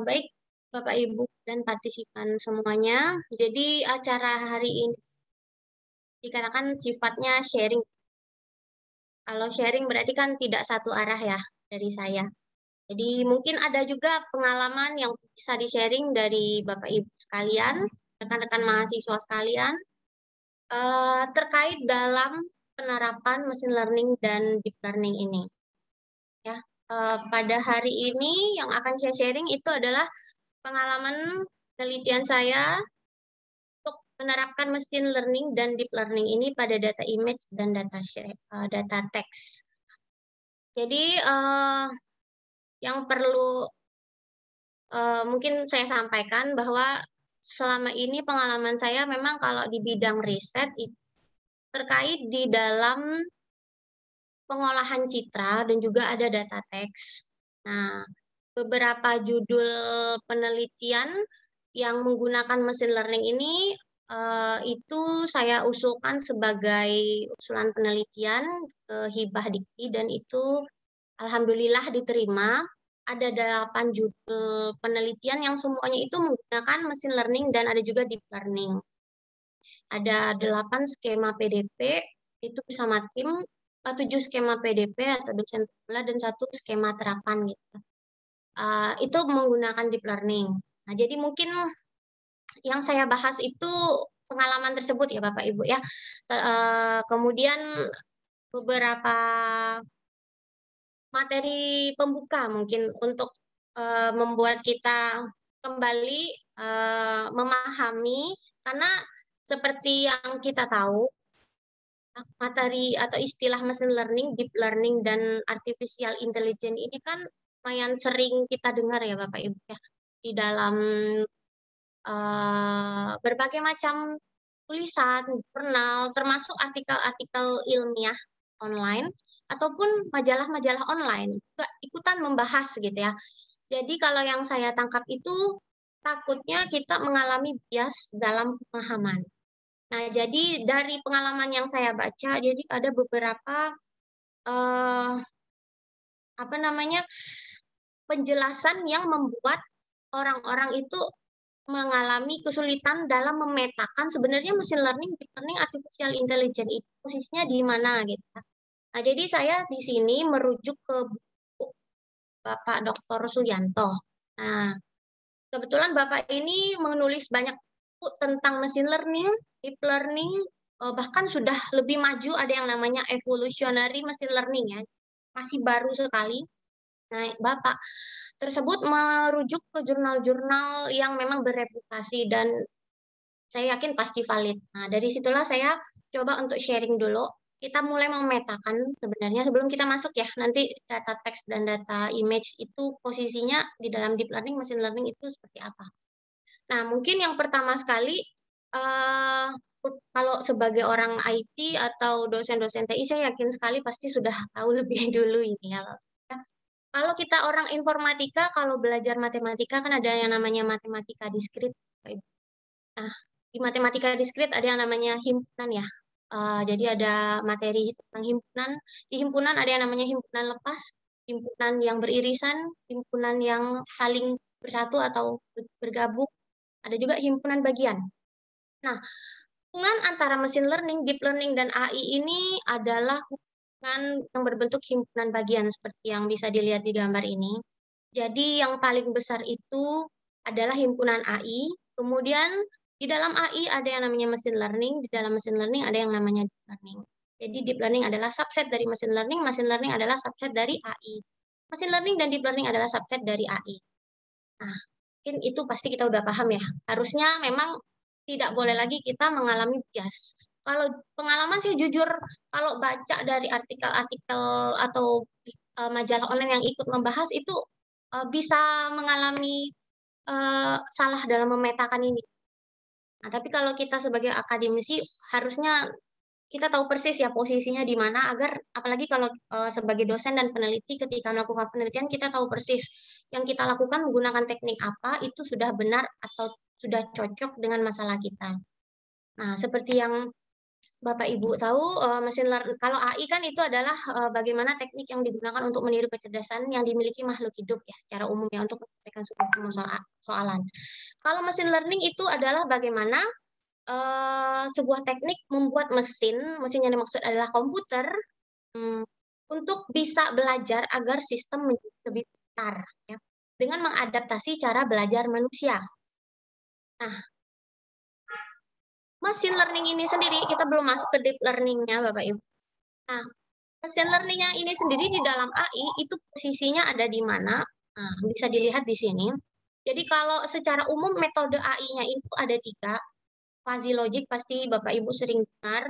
Baik, Bapak Ibu dan partisipan semuanya. Jadi acara hari ini dikatakan sifatnya sharing. Kalau sharing berarti kan tidak satu arah ya dari saya. Jadi mungkin ada juga pengalaman yang bisa di-sharing dari Bapak Ibu sekalian, rekan-rekan mahasiswa sekalian, terkait dalam penerapan machine learning dan deep learning ini. Ya, pada hari ini yang akan saya sharing itu adalah pengalaman penelitian saya untuk menerapkan machine learning dan deep learning ini pada data image dan data teks. Jadi yang perlu mungkin saya sampaikan bahwa selama ini pengalaman saya memang kalau di bidang riset itu terkait di dalam pengolahan citra dan juga ada data teks. Nah, beberapa judul penelitian yang menggunakan machine learning ini itu saya usulkan sebagai usulan penelitian ke Hibah Dikti dan itu alhamdulillah diterima. Ada 8 judul penelitian yang semuanya itu menggunakan machine learning dan ada juga deep learning. Ada 8 skema PDP itu bersama tim, 7 skema PDP atau dosen pemula dan 1 skema terapan gitu. Itu menggunakan deep learning. Nah, jadi mungkin yang saya bahas itu pengalaman tersebut ya Bapak Ibu ya. Kemudian beberapa materi pembuka mungkin untuk membuat kita kembali memahami karena seperti yang kita tahu materi atau istilah machine learning, deep learning dan artificial intelligence ini kan lumayan sering kita dengar ya Bapak Ibu ya di dalam berbagai macam tulisan, jurnal, termasuk artikel-artikel ilmiah online ataupun majalah-majalah online juga ikutan membahas gitu ya. Jadi kalau yang saya tangkap itu takutnya kita mengalami bias dalam pemahaman. Nah, jadi dari pengalaman yang saya baca, jadi ada beberapa eh, apa namanya penjelasan yang membuat orang-orang itu mengalami kesulitan dalam memetakan sebenarnya machine learning, deep learning, artificial intelligence itu posisinya di mana gitu. Nah, jadi saya di sini merujuk ke buku Bapak Dr. Suyanto. Nah, kebetulan Bapak ini menulis banyak buku tentang machine learning, deep learning, bahkan sudah lebih maju ada yang namanya evolutionary machine learning ya. Masih baru sekali. Nah, Bapak tersebut merujuk ke jurnal-jurnal yang memang bereputasi dan saya yakin pasti valid. Nah, dari situlah saya coba untuk sharing dulu. Kita mulai memetakan sebenarnya sebelum kita masuk ya, nanti data teks dan data image itu posisinya di dalam deep learning, machine learning itu seperti apa. Nah, mungkin yang pertama sekali, eh, kalau sebagai orang IT atau dosen-dosen TI, saya yakin sekali pasti sudah tahu lebih dulu ini ya. Kalau kita orang informatika, kalau belajar matematika kan ada yang namanya matematika diskrit. Nah, di matematika diskrit ada yang namanya himpunan ya. Jadi ada materi tentang himpunan. Di himpunan ada yang namanya himpunan lepas, himpunan yang beririsan, himpunan yang saling bersatu atau bergabung. Ada juga himpunan bagian. Nah, hubungan antara machine learning, deep learning, dan AI ini adalah hubungan yang berbentuk himpunan bagian seperti yang bisa dilihat di gambar ini. Jadi yang paling besar itu adalah himpunan AI, kemudian di dalam AI ada yang namanya machine learning, di dalam machine learning ada yang namanya deep learning. Jadi deep learning adalah subset dari machine learning adalah subset dari AI. Machine learning dan deep learning adalah subset dari AI. Nah, mungkin itu pasti kita udah paham ya. Harusnya memang tidak boleh lagi kita mengalami bias. Kalau pengalaman sih jujur, kalau baca dari artikel-artikel atau majalah online yang ikut membahas itu bisa mengalami salah dalam memetakan ini. Nah, tapi kalau kita sebagai akademisi harusnya kita tahu persis ya posisinya di mana agar apalagi kalau sebagai dosen dan peneliti ketika melakukan penelitian kita tahu persis yang kita lakukan menggunakan teknik apa itu sudah benar atau sudah cocok dengan masalah kita. Nah, seperti yang Bapak Ibu tahu, mesin kalau AI kan itu adalah bagaimana teknik yang digunakan untuk meniru kecerdasan yang dimiliki makhluk hidup ya secara umum ya untuk menyelesaikan sebuah persoalan. Kalau mesin learning itu adalah bagaimana sebuah teknik membuat mesin yang dimaksud adalah komputer, mmm, untuk bisa belajar agar sistem menjadi lebih pintar ya, dengan mengadaptasi cara belajar manusia. Nah, machine learning ini sendiri kita belum masuk ke deep learning-nya Bapak Ibu. Nah, machine learning-nya ini sendiri di dalam AI itu posisinya ada di mana? Nah, bisa dilihat di sini. Jadi kalau secara umum metode AI-nya itu ada 3, fuzzy logic pasti Bapak Ibu sering dengar,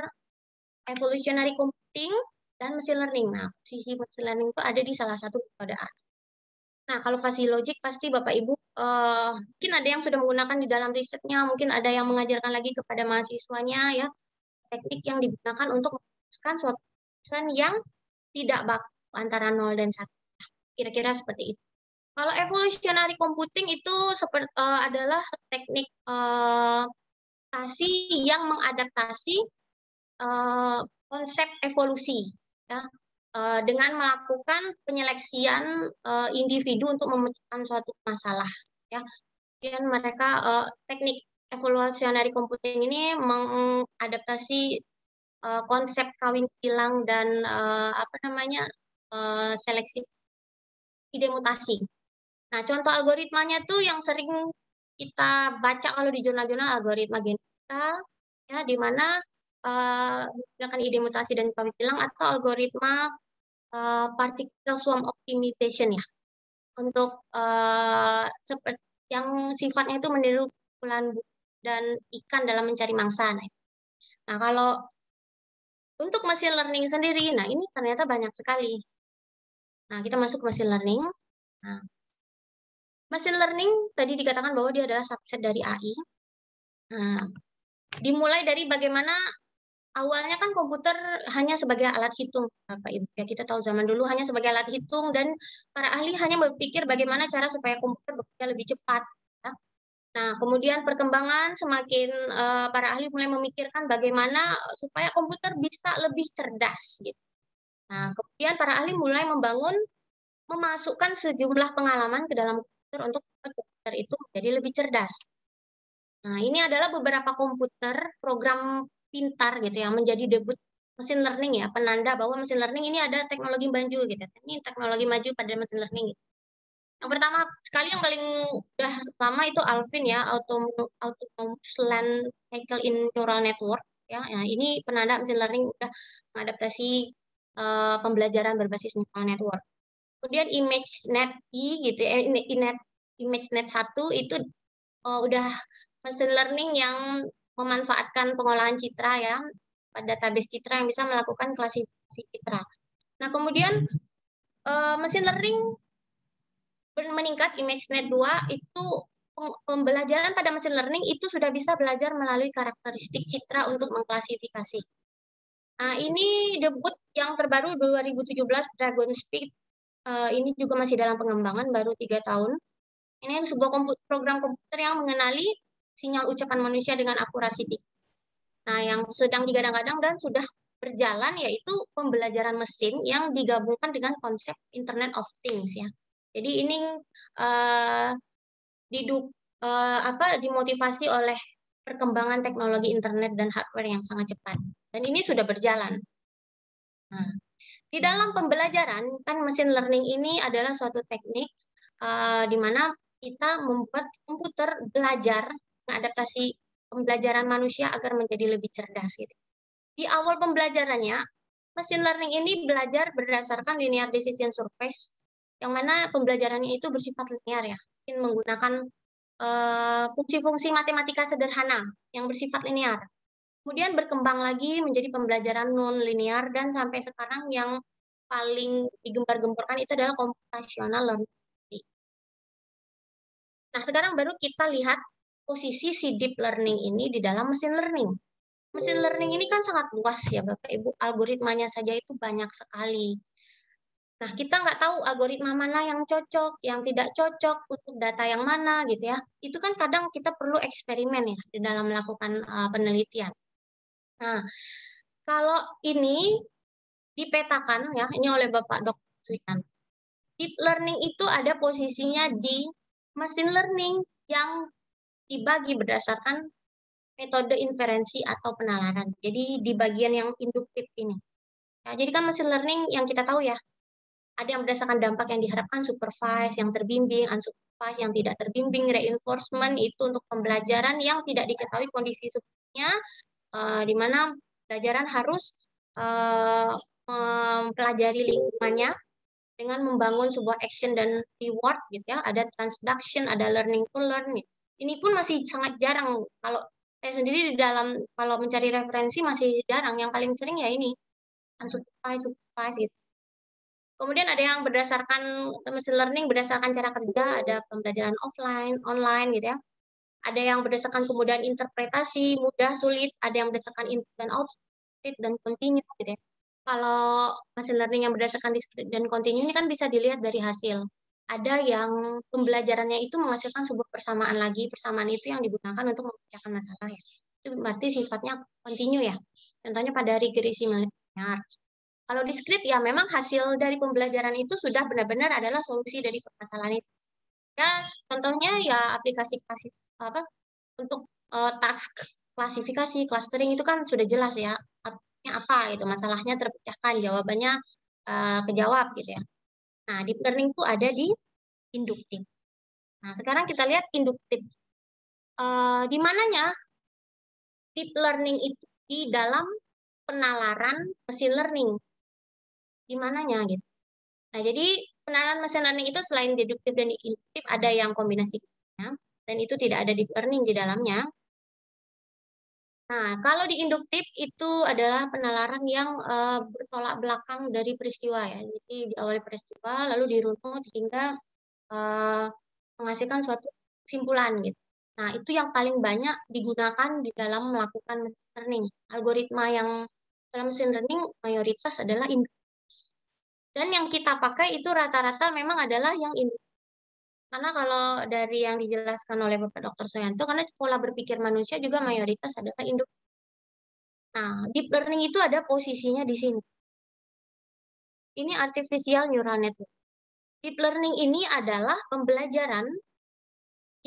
evolutionary computing, dan machine learning. Nah, posisi machine learning itu ada di salah satu metode AI. Nah, kalau fuzzy logic pasti Bapak Ibu mungkin ada yang sudah menggunakan di dalam risetnya, mungkin ada yang mengajarkan lagi kepada mahasiswanya ya, teknik yang digunakan untuk memutuskan suatu keputusan yang tidak baku antara 0 dan 1. Kira-kira seperti itu. Kalau evolutionary computing itu adalah teknik yang mengadaptasi konsep evolusi ya, dengan melakukan penyeleksian individu untuk memecahkan suatu masalah ya. Dan mereka teknik evolutionary computing ini mengadaptasi konsep kawin silang dan apa namanya seleksi ide mutasi. Nah, contoh algoritmanya tuh yang sering kita baca kalau di jurnal-jurnal algoritma genetika, ya, di mana menggunakan ide mutasi dan kawin silang atau algoritma particle swarm optimization ya, untuk seperti yang sifatnya itu meniru kumpulan dan ikan dalam mencari mangsa. Nah, kalau untuk machine learning sendiri, nah ini ternyata banyak sekali. Nah, kita masuk ke machine learning. Nah, machine learning tadi dikatakan bahwa dia adalah subset dari AI. Nah, dimulai dari bagaimana awalnya kan komputer hanya sebagai alat hitung, Bapak Ibu. Ya, kita tahu zaman dulu hanya sebagai alat hitung dan para ahli hanya berpikir bagaimana cara supaya komputer bekerja lebih cepat. Ya. Nah, kemudian perkembangan semakin para ahli mulai memikirkan bagaimana supaya komputer bisa lebih cerdas. Gitu. Nah, kemudian para ahli mulai memasukkan sejumlah pengalaman ke dalam komputer untuk komputer itu menjadi lebih cerdas. Nah, ini adalah beberapa komputer program pintar gitu ya, menjadi debut mesin learning ya, penanda bahwa mesin learning ini ada teknologi maju gitu. Ini teknologi maju pada mesin learning. Gitu. Yang pertama sekali yang paling udah lama itu Alvin ya, Autonomous Land Cycle in Neural Network ya. Nah, ini penanda mesin learning udah mengadaptasi pembelajaran berbasis neural network. Kemudian ImageNet gitu ya, ImageNet 1 itu udah mesin learning yang memanfaatkan pengolahan citra ya, pada database citra yang bisa melakukan klasifikasi citra. Nah, kemudian mesin learning meningkat, ImageNet 2 itu pembelajaran pada mesin learning itu sudah bisa belajar melalui karakteristik citra untuk mengklasifikasi. Nah, ini debut yang terbaru 2017 Dragon Speed. Ini juga masih dalam pengembangan, baru 3 tahun. Ini sebuah program komputer yang mengenali sinyal ucapan manusia dengan akurasi tinggi. Nah, yang sedang digadang-gadang dan sudah berjalan yaitu pembelajaran mesin yang digabungkan dengan konsep Internet of Things ya. Jadi ini uh, dimotivasi oleh perkembangan teknologi internet dan hardware yang sangat cepat. Dan ini sudah berjalan. Nah, di dalam pembelajaran kan mesin learning ini adalah suatu teknik di mana kita membuat komputer belajar mengadaptasi pembelajaran manusia agar menjadi lebih cerdas gitu. Di awal pembelajarannya, mesin learning ini belajar berdasarkan linear decision surface, yang mana pembelajarannya itu bersifat linear ya, menggunakan fungsi-fungsi matematika sederhana yang bersifat linear. Kemudian berkembang lagi menjadi pembelajaran non-linear dan sampai sekarang yang paling digembar-gemborkan itu adalah computational learning. Nah, sekarang baru kita lihat posisi si deep learning ini di dalam mesin learning. Mesin learning ini kan sangat luas ya Bapak Ibu, algoritmanya saja itu banyak sekali. Nah, kita nggak tahu algoritma mana yang cocok, yang tidak cocok, untuk data yang mana gitu ya. Itu kan kadang kita perlu eksperimen ya di dalam melakukan penelitian. Nah, Kalau ini dipetakan ya, ini oleh Bapak Dr. Suyanto. Deep learning itu ada posisinya di machine learning yang dibagi berdasarkan metode inferensi atau penalaran. Jadi di bagian yang induktif ini. Ya, jadi kan machine learning yang kita tahu ya, ada yang berdasarkan dampak yang diharapkan, supervise, yang terbimbing, unsupervised, yang tidak terbimbing, reinforcement itu untuk pembelajaran yang tidak diketahui kondisi sebelumnya, di mana pelajaran harus mempelajari lingkungannya dengan membangun sebuah action dan reward gitu ya. Ada transduction, ada learning to learn. Ini pun masih sangat jarang. Kalau saya sendiri di dalam kalau mencari referensi masih jarang. Yang paling sering ya ini unsupervised, supervised gitu. Kemudian ada yang berdasarkan machine learning berdasarkan cara kerja, ada pembelajaran offline, online gitu ya. Ada yang berdasarkan kemudahan interpretasi, mudah, sulit, ada yang berdasarkan input dan output dan continue gitu ya. Kalau machine learning yang berdasarkan discrete dan continue ini kan bisa dilihat dari hasil. Ada yang pembelajarannya itu menghasilkan sebuah persamaan lagi, persamaan itu yang digunakan untuk memecahkan masalah ya. Itu berarti sifatnya continue ya. Contohnya pada regresi linear. Kalau discrete ya memang hasil dari pembelajaran itu sudah benar-benar adalah solusi dari permasalahan itu. Ya, contohnya ya aplikasi apa untuk task klasifikasi, clustering itu kan sudah jelas ya. Artinya apa itu masalahnya terpecahkan, jawabannya kejawab gitu ya. Nah, deep learning itu ada di induktif. Nah, sekarang kita lihat induktif. Di mananya deep learning itu di dalam penalaran machine learning? Di mananya gitu. Nah, jadi penalaran machine learning itu selain deduktif dan induktif ada yang kombinasi dan itu tidak ada deep learning di dalamnya. Nah, kalau di induktif itu adalah penalaran yang bertolak belakang dari peristiwa ya. Jadi di awal peristiwa lalu dirunut hingga uh, menghasilkan suatu kesimpulan gitu. Nah, itu yang paling banyak digunakan di dalam melakukan machine learning. Algoritma yang dalam machine learning mayoritas adalah induktif. Dan yang kita pakai itu rata-rata memang adalah yang induktif. Karena kalau dari yang dijelaskan oleh Bapak Dr. Suyanto, karena pola berpikir manusia juga mayoritas adalah induktif. Nah, deep learning itu ada posisinya di sini. Ini artificial neural network. Deep learning ini adalah pembelajaran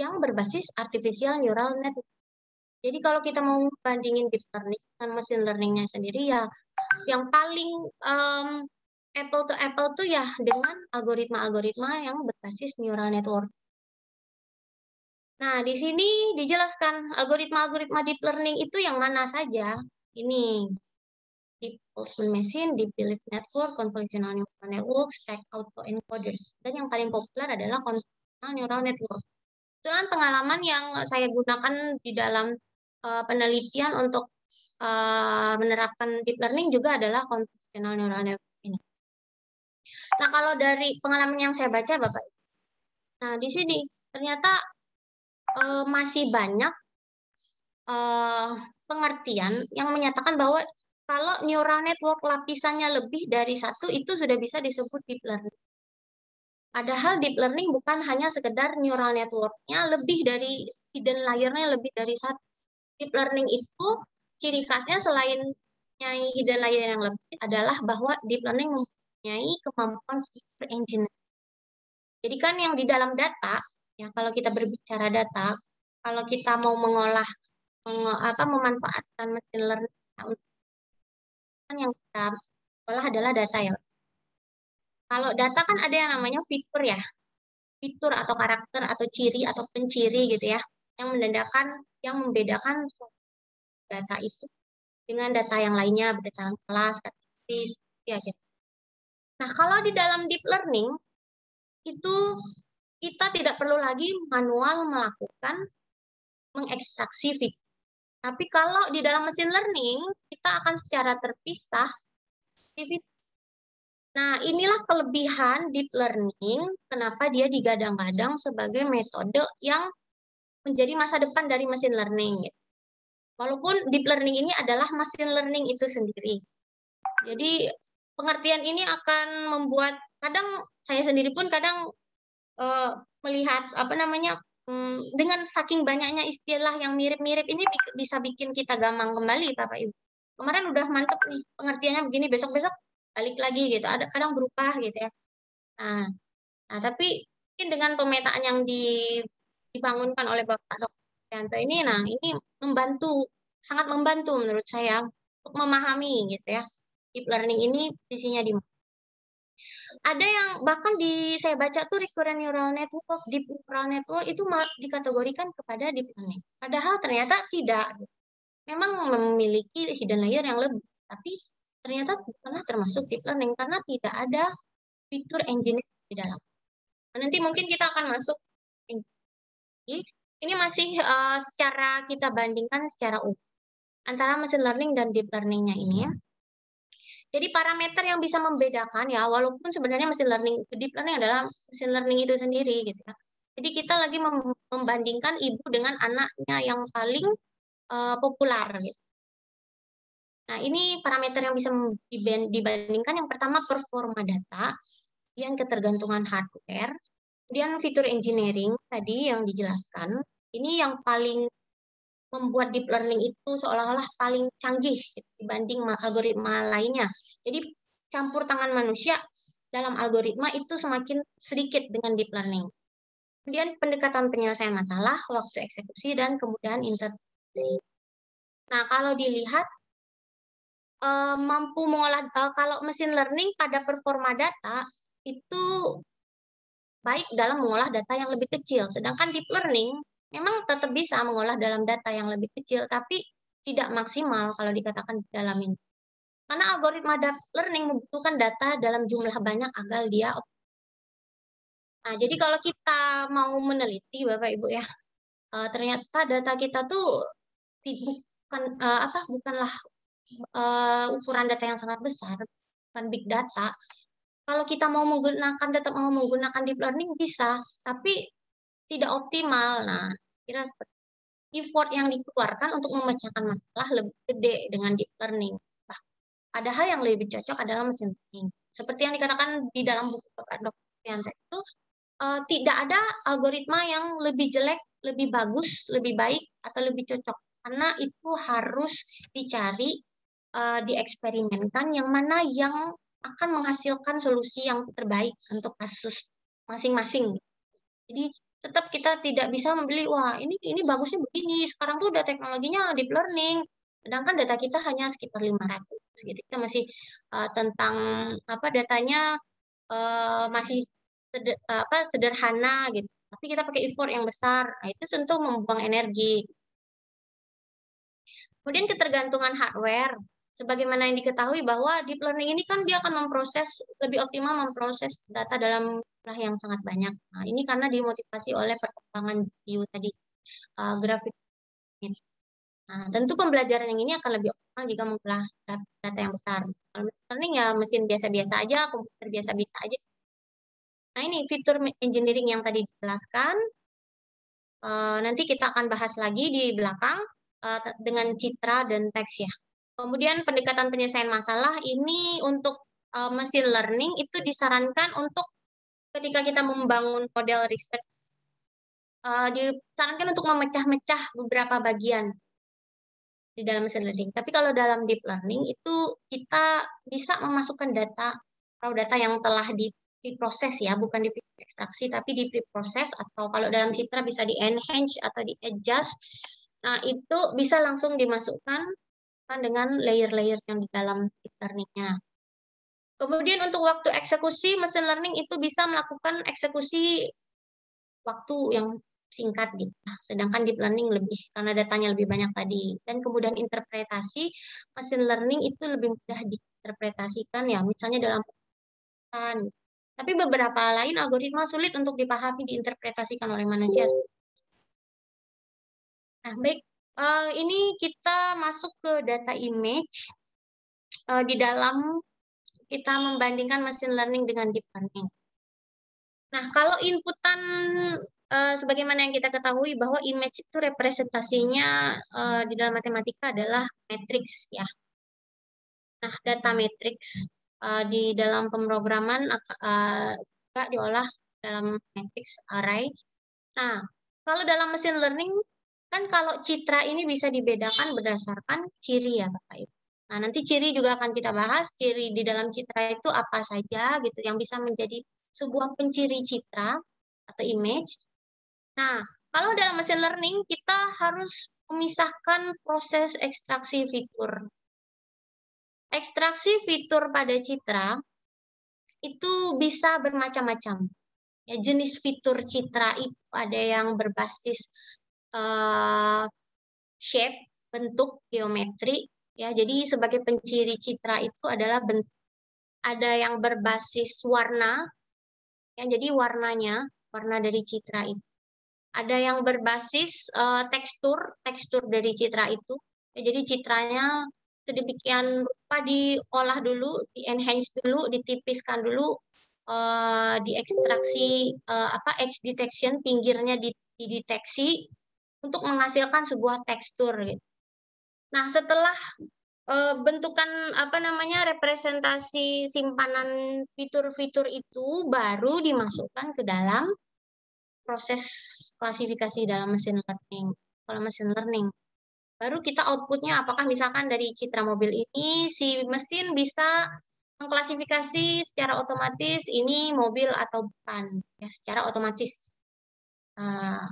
yang berbasis artificial neural network. Jadi kalau kita mau bandingin deep learning dengan machine learning-nya sendiri ya, yang paling apple to apple tuh ya dengan algoritma-algoritma yang berbasis neural network. Nah, di sini dijelaskan algoritma-algoritma deep learning itu yang mana saja. Ini deep Boltzmann machine, deep belief network, convolutional neural network, stack autoencoders. Dan yang paling populer adalah convolutional neural network. Dengan pengalaman yang saya gunakan di dalam penelitian untuk menerapkan deep learning juga adalah convolutional neural network ini. Nah, kalau dari pengalaman yang saya baca, Bapak, nah di sini ternyata masih banyak pengertian yang menyatakan bahwa kalau neural network lapisannya lebih dari satu itu sudah bisa disebut deep learning. Padahal deep learning bukan hanya sekedar neural network-nya lebih dari hidden layer-nya lebih dari satu. Deep learning itu ciri khasnya selain mempunyai hidden layer yang lebih adalah bahwa deep learning mempunyai kemampuan super engine. Jadi kan yang di dalam data, ya kalau kita berbicara data, kalau kita mau mengolah memanfaatkan machine learning kan yang kita olah adalah data ya. Kalau data kan ada yang namanya fitur ya, fitur atau karakter atau ciri atau penciri gitu ya, yang membedakan data itu dengan data yang lainnya berdasarkan kelas, kategori, ya gitu. Nah, kalau di dalam deep learning itu kita tidak perlu lagi manual melakukan mengekstraksi fitur. Tapi kalau di dalam machine learning kita akan secara terpisah. Nah, inilah kelebihan deep learning, kenapa dia digadang-gadang sebagai metode yang menjadi masa depan dari machine learning. Walaupun deep learning ini adalah machine learning itu sendiri. Jadi pengertian ini akan membuat kadang saya sendiri pun kadang melihat apa namanya dengan saking banyaknya istilah yang mirip-mirip ini bisa bikin kita gamang kembali Bapak Ibu. kemarin udah mantep nih pengertiannya begini, besok-besok balik lagi gitu. Ada kadang berubah gitu ya. Nah, nah tapi mungkin dengan pemetaan yang dibangunkan oleh Bapak Dr. Yanto ini, nah ini membantu, sangat membantu menurut saya untuk memahami gitu ya. Deep learning ini sisinya di mana. Ada yang bahkan saya baca tuh recurrent neural network, deep neural network itu dikategorikan kepada deep learning. Padahal ternyata tidak. Memang memiliki hidden layer yang lebih, tapi ternyata bukanlah termasuk deep learning karena tidak ada fitur engineering di dalam. Nah, nanti mungkin kita akan masuk ini masih secara kita bandingkan secara umum antara machine learning dan deep learningnya ini ya. Jadi parameter yang bisa membedakan ya, walaupun sebenarnya machine learning, deep learning adalah machine learning itu sendiri gitu ya. Jadi kita lagi membandingkan ibu dengan anaknya yang paling populer gitu. Nah, ini parameter yang bisa dibandingkan. Yang pertama performa data, kemudian ketergantungan hardware, kemudian fitur engineering tadi yang dijelaskan. Ini yang paling membuat deep learning itu seolah-olah paling canggih gitu, dibanding algoritma lainnya. Jadi campur tangan manusia dalam algoritma itu semakin sedikit dengan deep learning. Kemudian pendekatan penyelesaian masalah, waktu eksekusi, dan kemudahan interpretasi. Nah, kalau dilihat mampu mengolah kalau mesin learning pada performa data itu baik dalam mengolah data yang lebih kecil, sedangkan deep learning memang tetap bisa mengolah dalam data yang lebih kecil, tapi tidak maksimal kalau dikatakan dalam ini. Karena algoritma deep learning membutuhkan data dalam jumlah banyak agar dia. Nah, jadi kalau kita mau meneliti, Bapak Ibu ya, ternyata data kita tuh bukanlah ukuran data yang sangat besar, bukan big data. Kalau kita mau menggunakan, tetap mau menggunakan deep learning bisa, tapi tidak optimal. Nah, kira effort yang dikeluarkan untuk memecahkan masalah lebih gede dengan deep learning. Nah, padahal yang lebih cocok adalah mesin learning. Seperti yang dikatakan di dalam buku Bapak Dr. Yanto itu, tidak ada algoritma yang lebih jelek, lebih bagus, lebih baik, atau lebih cocok. Karena itu harus dicari, dieksperimenkan yang mana yang akan menghasilkan solusi yang terbaik untuk kasus masing-masing. Jadi tetap kita tidak bisa membeli, wah ini bagusnya begini, sekarang tuh udah teknologinya deep learning, sedangkan data kita hanya sekitar 500. Gitu. Kita masih tentang datanya masih sederhana gitu. Tapi kita pakai effort yang besar, nah, itu tentu membuang energi. Kemudian ketergantungan hardware. Sebagaimana yang diketahui bahwa deep learning ini kan dia akan lebih optimal memproses data dalam jumlah yang sangat banyak. Nah, ini karena dimotivasi oleh perkembangan GPU tadi, grafik. Nah, tentu pembelajaran yang ini akan lebih optimal jika mengolah data yang besar. Kalau deep learning ya mesin biasa-biasa aja, komputer biasa-biasa aja. Nah, ini fitur engineering yang tadi dijelaskan. Nanti kita akan bahas lagi di belakang dengan citra dan teks ya. Kemudian pendekatan penyelesaian masalah ini untuk machine learning itu disarankan untuk ketika kita membangun model riset, disarankan untuk memecah-mecah beberapa bagian di dalam machine learning. Tapi kalau dalam deep learning itu kita bisa memasukkan data, atau data yang telah diproses ya, bukan di ekstraksi tapi di proses, atau kalau dalam citra bisa di enhance atau di adjust. Nah, itu bisa langsung dimasukkan dengan layer-layer yang di dalam deep learning-nya. Kemudian untuk waktu eksekusi, machine learning itu bisa melakukan eksekusi waktu yang singkat gitu. Sedangkan deep learning lebih karena datanya lebih banyak tadi. Dan kemudian interpretasi, machine learning itu lebih mudah diinterpretasikan ya, misalnya dalam pesan. Tapi beberapa lain algoritma sulit untuk dipahami diinterpretasikan oleh manusia. Nah, baik, ini kita masuk ke data image. Di dalam kita membandingkan machine learning dengan deep learning. Nah, kalau inputan sebagaimana yang kita ketahui bahwa image itu representasinya di dalam matematika adalah matriks ya. Nah, data matriks di dalam pemrograman juga diolah dalam matriks array. Nah, kalau dalam machine learning kan kalau citra ini bisa dibedakan berdasarkan ciri ya Bapak Ibu. Nah, nanti ciri juga akan kita bahas, ciri di dalam citra itu apa saja gitu yang bisa menjadi sebuah penciri citra atau image. Nah, kalau dalam machine learning kita harus memisahkan proses ekstraksi fitur. Ekstraksi fitur pada citra itu bisa bermacam-macam. Ya, jenis fitur citra itu ada yang berbasis uh, shape, bentuk geometri. Ya, jadi sebagai penciri citra itu adalah bentuk. Ada yang berbasis warna, ya, jadi warna dari citra itu. Ada yang berbasis tekstur dari citra itu. Ya, jadi citranya sedemikian rupa diolah dulu, di-enhance dulu, ditipiskan dulu, diekstraksi edge detection, pinggirnya dideteksi untuk menghasilkan sebuah tekstur gitu. Nah, setelah bentukan representasi simpanan fitur-fitur itu baru dimasukkan ke dalam proses klasifikasi dalam mesin learning. Kalau mesin learning, baru kita outputnya apakah misalkan dari citra mobil ini si mesin bisa mengklasifikasi secara otomatis ini mobil atau bukan, ya secara otomatis. Nah,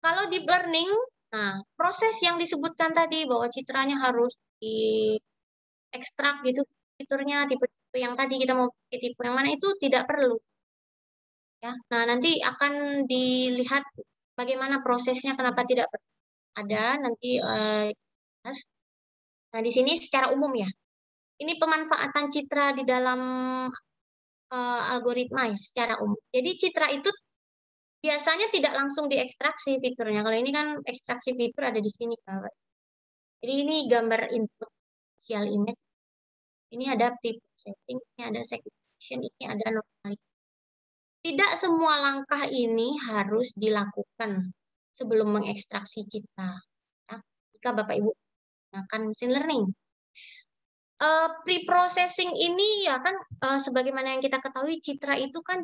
kalau deep learning, nah proses yang disebutkan tadi bahwa citranya harus diekstrak gitu fiturnya tipe-tipe yang tadi kita mau pakai tipe yang mana itu tidak perlu. Ya, nah nanti akan dilihat bagaimana prosesnya, kenapa tidak ada nanti. Nah di sini secara umum ya, ini pemanfaatan citra di dalam algoritma ya secara umum. Jadi citra itu biasanya tidak langsung diekstraksi fiturnya. Kalau ini kan ekstraksi fitur ada di sini, Pak. Jadi ini gambar input initial image. Ini ada preprocessing, ini ada segmentation, ini ada normalization. Tidak semua langkah ini harus dilakukan sebelum mengekstraksi citra. Ya, jika Bapak Ibu menggunakan machine learning. Pre-processing ini ya kan sebagaimana yang kita ketahui citra itu kan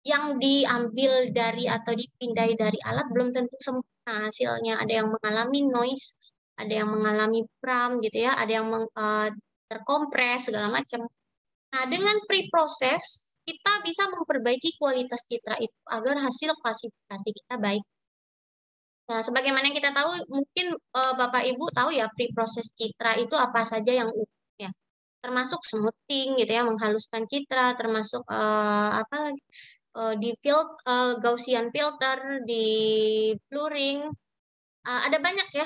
yang diambil dari atau dipindai dari alat belum tentu sempurna hasilnya. Ada yang mengalami noise, ada yang mengalami buram gitu ya, ada yang terkompres segala macam. Nah, dengan pre-process kita bisa memperbaiki kualitas citra itu agar hasil klasifikasi kita baik. Nah, sebagaimana yang kita tahu, mungkin Bapak Ibu tahu ya pre-proses citra itu apa saja yang ya, termasuk smoothing gitu ya, menghaluskan citra, termasuk apa lagi di Gaussian filter, di blurring, ada banyak ya,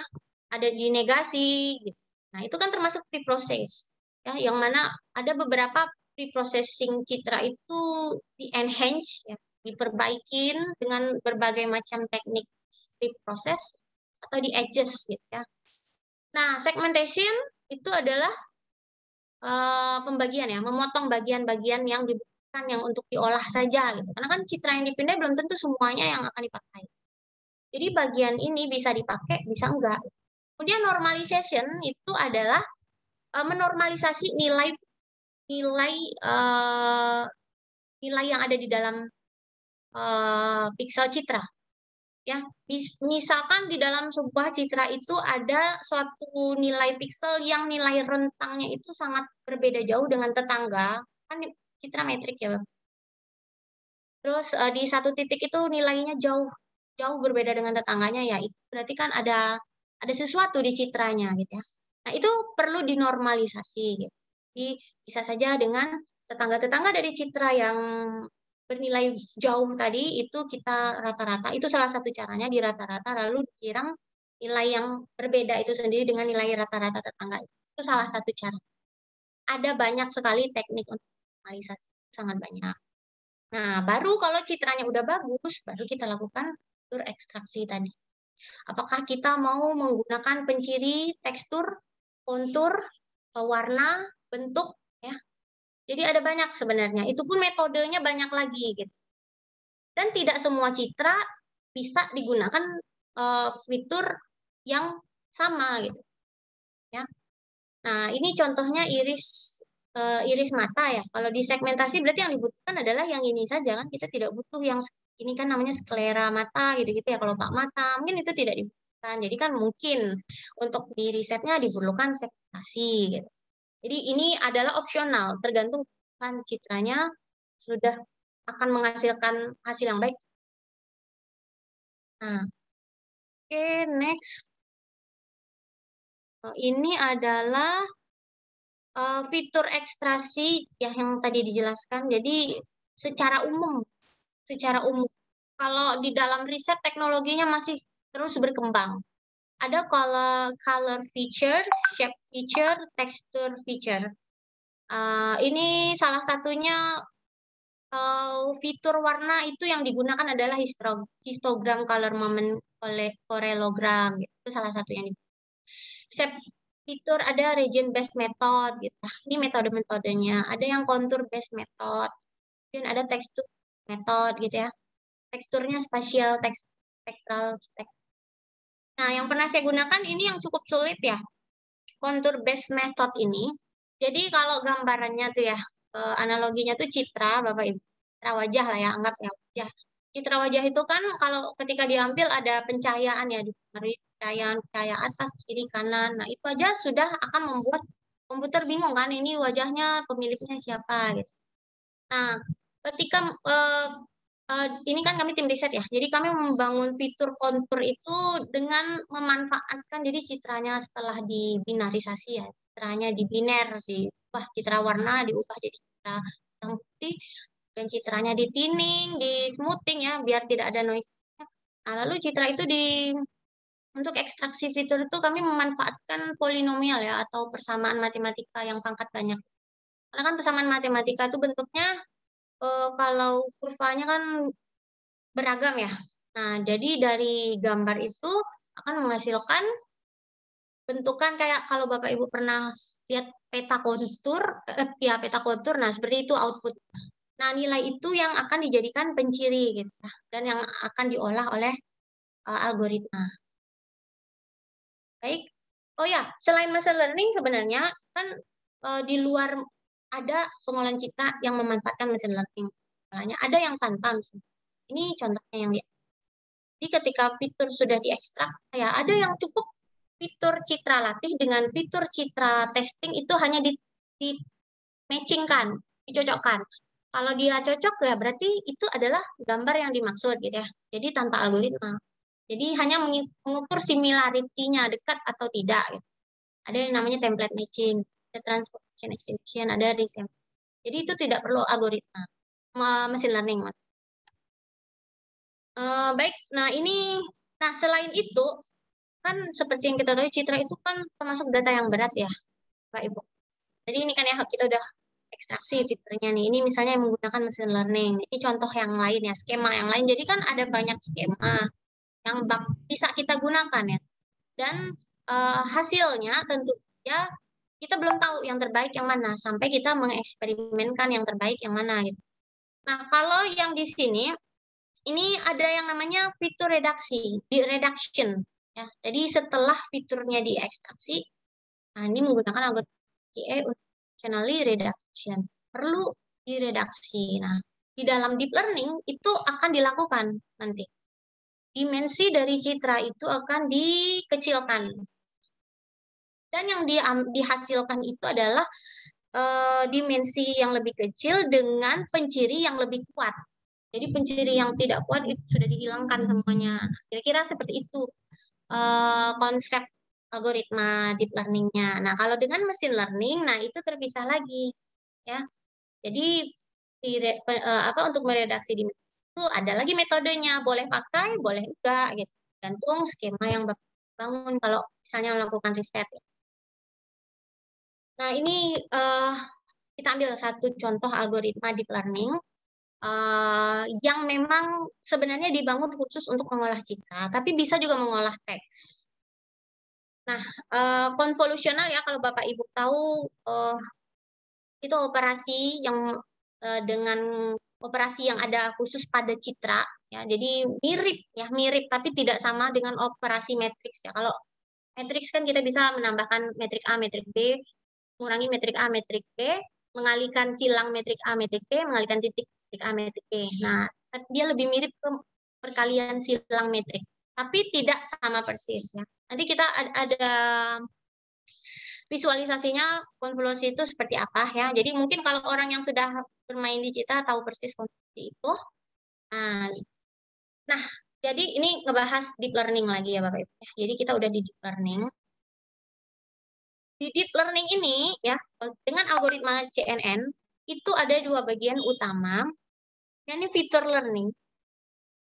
ada di negasi. Gitu. Nah, itu kan termasuk pre-process ya, yang mana ada beberapa pre-processing citra itu di-enhance ya, diperbaikin dengan berbagai macam teknik pre-process atau di-adjust gitu ya. Nah, segmentation itu adalah pembagian ya, memotong bagian-bagian yang dibutuhkan yang untuk diolah saja gitu. Karena kan citra yang dipindai belum tentu semuanya yang akan dipakai. Jadi bagian ini bisa dipakai, bisa enggak. Kemudian normalization itu adalah menormalisasi nilai nilai yang ada di dalam pixel citra. Ya, misalkan di dalam sebuah citra itu ada suatu nilai pixel yang nilai rentangnya itu sangat berbeda jauh dengan tetangga, kan citra metrik ya. Terus di satu titik itu nilainya jauh jauh berbeda dengan tetangganya ya, itu berarti kan ada sesuatu di citranya gitu ya. Nah, itu perlu dinormalisasi gitu. Jadi bisa saja dengan tetangga-tetangga dari citra yang bernilai jauh tadi itu kita rata-rata, itu salah satu caranya di rata-rata lalu dikirang nilai yang berbeda itu sendiri dengan nilai rata-rata tetangga. Itu salah satu cara. Ada banyak sekali teknik untuk normalisasi, sangat banyak. Nah, baru kalau citranya udah bagus, baru kita lakukan fitur ekstraksi tadi. Apakah kita mau menggunakan penciri tekstur, kontur, warna, bentuk, ya. Jadi ada banyak sebenarnya. Itu pun metodenya banyak lagi gitu. Dan tidak semua citra bisa digunakan fitur yang sama gitu. Ya. Nah, ini contohnya iris mata ya. Kalau di segmentasi berarti yang dibutuhkan adalah yang ini saja kan. Kita tidak butuh yang ini kan namanya sklera mata gitu-gitu ya. Kalau pak mata mungkin itu tidak dibutuhkan. Jadi kan mungkin untuk di risetnya diperlukan segmentasi gitu. Jadi ini adalah opsional, tergantung kan citranya sudah akan menghasilkan hasil yang baik. Nah, oke, next. Ini adalah fitur ekstraksi ya yang tadi dijelaskan. Jadi secara umum, kalau di dalam riset teknologinya masih terus berkembang. Ada color feature, shape feature, texture feature. Ini salah satunya fitur warna itu yang digunakan adalah histogram color moment correlogram gitu. Itu salah satu yang shape fitur ada region based method gitu. Nah, ini metode-metodenya. Ada yang contour based method, dan ada texture method gitu ya. Teksturnya spatial, spectral. Nah, yang pernah saya gunakan ini yang cukup sulit ya. Contour based method ini. Jadi kalau gambarannya tuh ya, analoginya tuh citra, Bapak Ibu. Citra wajah lah ya, anggap ya wajah. Citra wajah itu kan kalau ketika diambil ada pencahayaan ya, cahaya atas, kiri, kanan. Nah, itu aja sudah akan membuat komputer bingung kan, ini wajahnya pemiliknya siapa gitu. Nah, ketika ini kan kami tim riset ya, jadi kami membangun fitur kontur itu dengan memanfaatkan jadi citranya setelah dibinarisasi ya, citranya dibiner, diubah citra warna, diubah jadi citra hitam putih, dan citranya di tinning, di smoothing ya, biar tidak ada noise. Nah, lalu citra itu untuk ekstraksi fitur itu kami memanfaatkan polinomial ya, atau persamaan matematika yang pangkat banyak. Karena kan persamaan matematika itu bentuknya kalau kurvanya kan beragam ya. Nah, jadi dari gambar itu akan menghasilkan bentukan kayak kalau Bapak Ibu pernah lihat peta kontur, ya peta kontur, nah seperti itu output. Nah, nilai itu yang akan dijadikan penciri gitu, dan yang akan diolah oleh algoritma. Baik. Oh ya, selain machine learning sebenarnya kan di luar ada pengolahan citra yang memanfaatkan machine learning. Makanya ada yang tanpa mesin. Ini contohnya yang jadi ketika fitur sudah diekstrak, ya ada yang cukup fitur citra latih dengan fitur citra testing itu hanya di matchingkan, dicocokkan. Kalau dia cocok ya berarti itu adalah gambar yang dimaksud gitu ya. Jadi tanpa algoritma. Jadi hanya mengukur similarity-nya dekat atau tidak gitu. Ada yang namanya template matching, ada transformation extension, ada resample. Jadi itu tidak perlu algoritma, machine learning. Baik, nah selain itu kan seperti yang kita tahu citra itu kan termasuk data yang berat ya, Pak Ibu. Jadi ini kan ya kita udah ekstraksi fiturnya nih. Ini misalnya yang menggunakan machine learning. Ini contoh yang lain ya, skema yang lain. Jadi kan ada banyak skema yang bisa kita gunakan ya. Dan hasilnya tentu saja kita belum tahu yang terbaik yang mana sampai kita mengeksperimenkan yang terbaik yang mana gitu. Nah, kalau yang di sini ini ada yang namanya fitur redaksi, di reduction ya. Jadi setelah fiturnya diekstraksi, nah ini menggunakan algoritma CE functionally reduction. Perlu diredaksi. Nah, di dalam deep learning itu akan dilakukan nanti. Dimensi dari citra itu akan dikecilkan. Dan yang dihasilkan itu adalah dimensi yang lebih kecil dengan penciri yang lebih kuat. Jadi penciri yang tidak kuat itu sudah dihilangkan semuanya. Nah, kira-kira seperti itu konsep algoritma deep learning-nya. Nah, kalau dengan mesin learning, nah itu terpisah lagi, ya. Jadi untuk meredaksi di itu ada lagi metodenya, boleh pakai, boleh enggak, gitu. Gantung skema yang bangun kalau misalnya melakukan riset. Nah, ini kita ambil satu contoh algoritma deep learning yang memang sebenarnya dibangun khusus untuk mengolah citra, tapi bisa juga mengolah teks. Nah, konvolusional ya kalau Bapak Ibu tahu itu operasi yang dengan operasi yang ada khusus pada citra ya. Jadi mirip tapi tidak sama dengan operasi matriks ya. Kalau matriks kan kita bisa menambahkan metrik A, metrik B, mengurangi metrik A, metrik B, mengalihkan silang metrik A, metrik B, mengalihkan titik metrik A, metrik B. Nah, dia lebih mirip ke perkalian silang metrik. tapi tidak sama persis ya. Nanti kita ada visualisasinya konvolusi itu seperti apa ya. Jadi mungkin kalau orang yang sudah bermain di Citra tahu persis konvolusi itu. Nah, nah, jadi ini ngebahas deep learning lagi ya Bapak Ibu. Jadi kita udah di deep learning. Di deep learning ini ya, dengan algoritma CNN itu ada dua bagian utama, yakni feature learning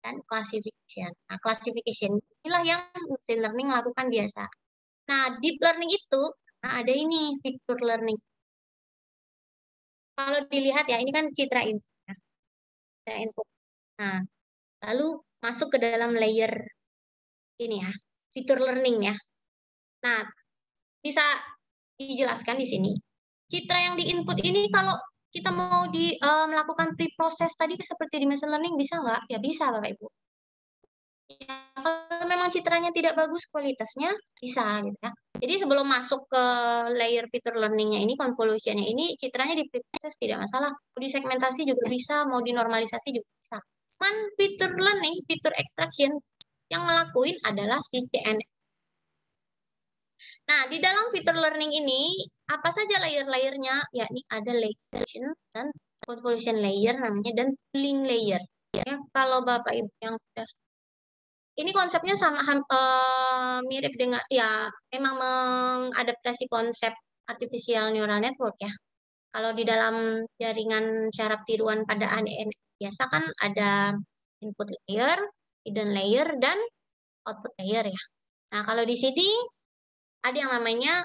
dan classification. Nah, classification inilah yang machine learning lakukan biasa. Nah, deep learning itu ada ini feature learning. Kalau dilihat ya, ini kan citra input. Ya. Citra input. Nah, lalu masuk ke dalam layer ini ya, feature learning ya. Nah, bisa dijelaskan di sini. Citra yang diinput ini kalau kita mau melakukan pre-process tadi seperti di machine learning bisa nggak? Ya bisa Bapak Ibu. Ya, kalau memang citranya tidak bagus kualitasnya bisa gitu ya. Jadi sebelum masuk ke layer feature learning-nya ini, convolution-nya ini, citranya di pre-process tidak masalah. Mau disegmentasi juga bisa, mau dinormalisasi juga bisa. Cuman feature learning, feature extraction yang ngelakuin adalah si CNN. Nah, di dalam feature learning ini, apa saja layer-layernya? Yakni ada layer dan convolution layer namanya, dan link layer. Ya, kalau Bapak Ibu yang sudah ini konsepnya sama mirip dengan ya memang mengadaptasi konsep artificial neural network ya. Kalau di dalam jaringan syaraf tiruan pada ADN biasa kan ada input layer, hidden layer, dan output layer ya. Nah, kalau di sini ada yang namanya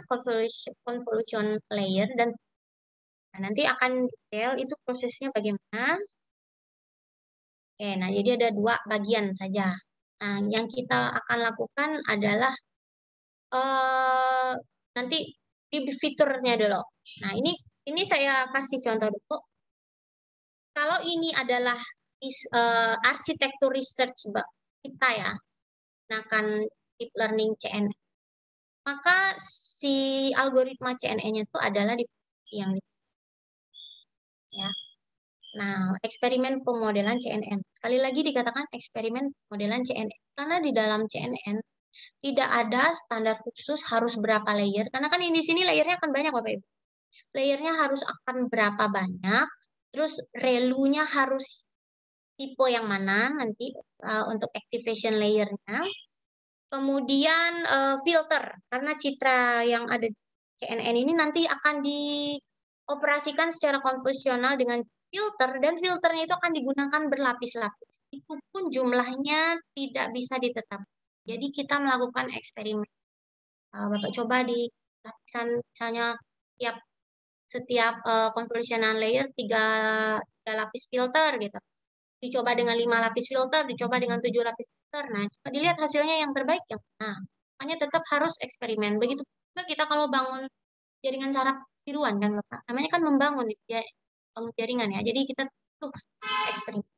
convolution layer dan nanti akan detail itu prosesnya bagaimana. Oke, nah jadi ada dua bagian saja. Nah, yang kita akan lakukan adalah nanti di fiturnya dulu. Nah, ini saya kasih contoh dulu. Kalau ini adalah arsitektur research kita ya, nah kan deep learning CNN, maka si algoritma CNN-nya itu adalah di yang ya. Nah, eksperimen pemodelan CNN. Sekali lagi dikatakan eksperimen pemodelan CNN karena di dalam CNN tidak ada standar khusus harus berapa layer. Karena kan di sini layernya akan banyak Bapak Ibu. Layernya harus akan berapa banyak. Terus relunya harus tipe yang mana nanti untuk activation layernya. Kemudian filter karena citra yang ada di CNN ini nanti akan dioperasikan secara konvensional dengan filter dan filternya itu akan digunakan berlapis-lapis. Itu pun jumlahnya tidak bisa ditetapkan. Jadi kita melakukan eksperimen. Bapak coba di lapisan misalnya setiap convolutional layer tiga lapis filter gitu. Dicoba dengan 5 lapis filter, dicoba dengan 7 lapis filter. Nah, dilihat hasilnya yang terbaik yang mana. Makanya tetap harus eksperimen. Begitu juga kita kalau bangun jaringan saraf tiruan kan Bapak. Namanya kan membangun ya, bangun jaringan ya. Jadi kita tuh eksperimen.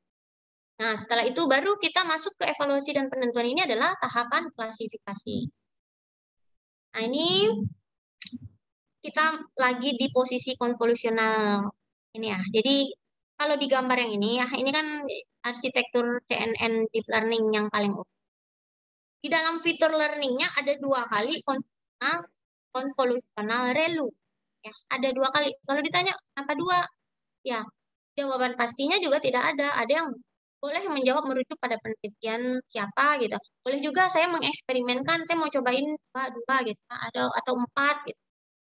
Nah, setelah itu baru kita masuk ke evaluasi dan penentuan ini adalah tahapan klasifikasi. Nah, ini kita lagi di posisi konvolusional ini ya. Jadi kalau di gambar yang ini ya, ini kan arsitektur CNN deep learning yang paling umum. Di dalam fitur learning-nya ada 2 kali konvolusional relu. Ya, ada 2 kali. Kalau ditanya kenapa 2? Ya, jawaban pastinya juga tidak ada. Ada yang boleh menjawab merujuk pada penelitian siapa gitu. Boleh juga saya mengeksperimenkan, saya mau cobain 2 gitu, atau 4 gitu.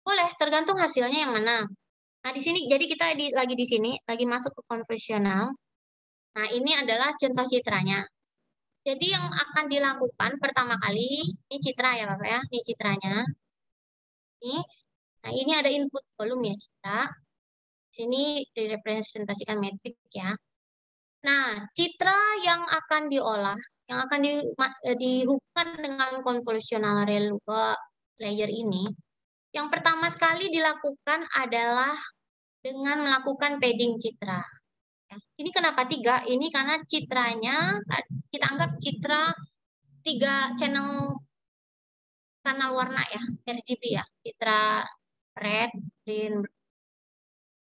Boleh, tergantung hasilnya yang mana. Nah, di sini jadi kita lagi di sini, lagi masuk ke konvensional. Nah, ini adalah contoh citranya. Jadi yang akan dilakukan pertama kali, ini citra ya Bapak ya, ini citranya. Ini, nah ini ada input volume ya citra. Di sini direpresentasikan metrik ya. Nah, citra yang akan diolah, yang akan dihubungkan dengan convolutional relu layer ini, yang pertama sekali dilakukan adalah dengan melakukan padding citra. Ini kenapa 3? Ini karena citranya, kita anggap citra 3 channel kanal warna ya, RGB ya. Citra red, green.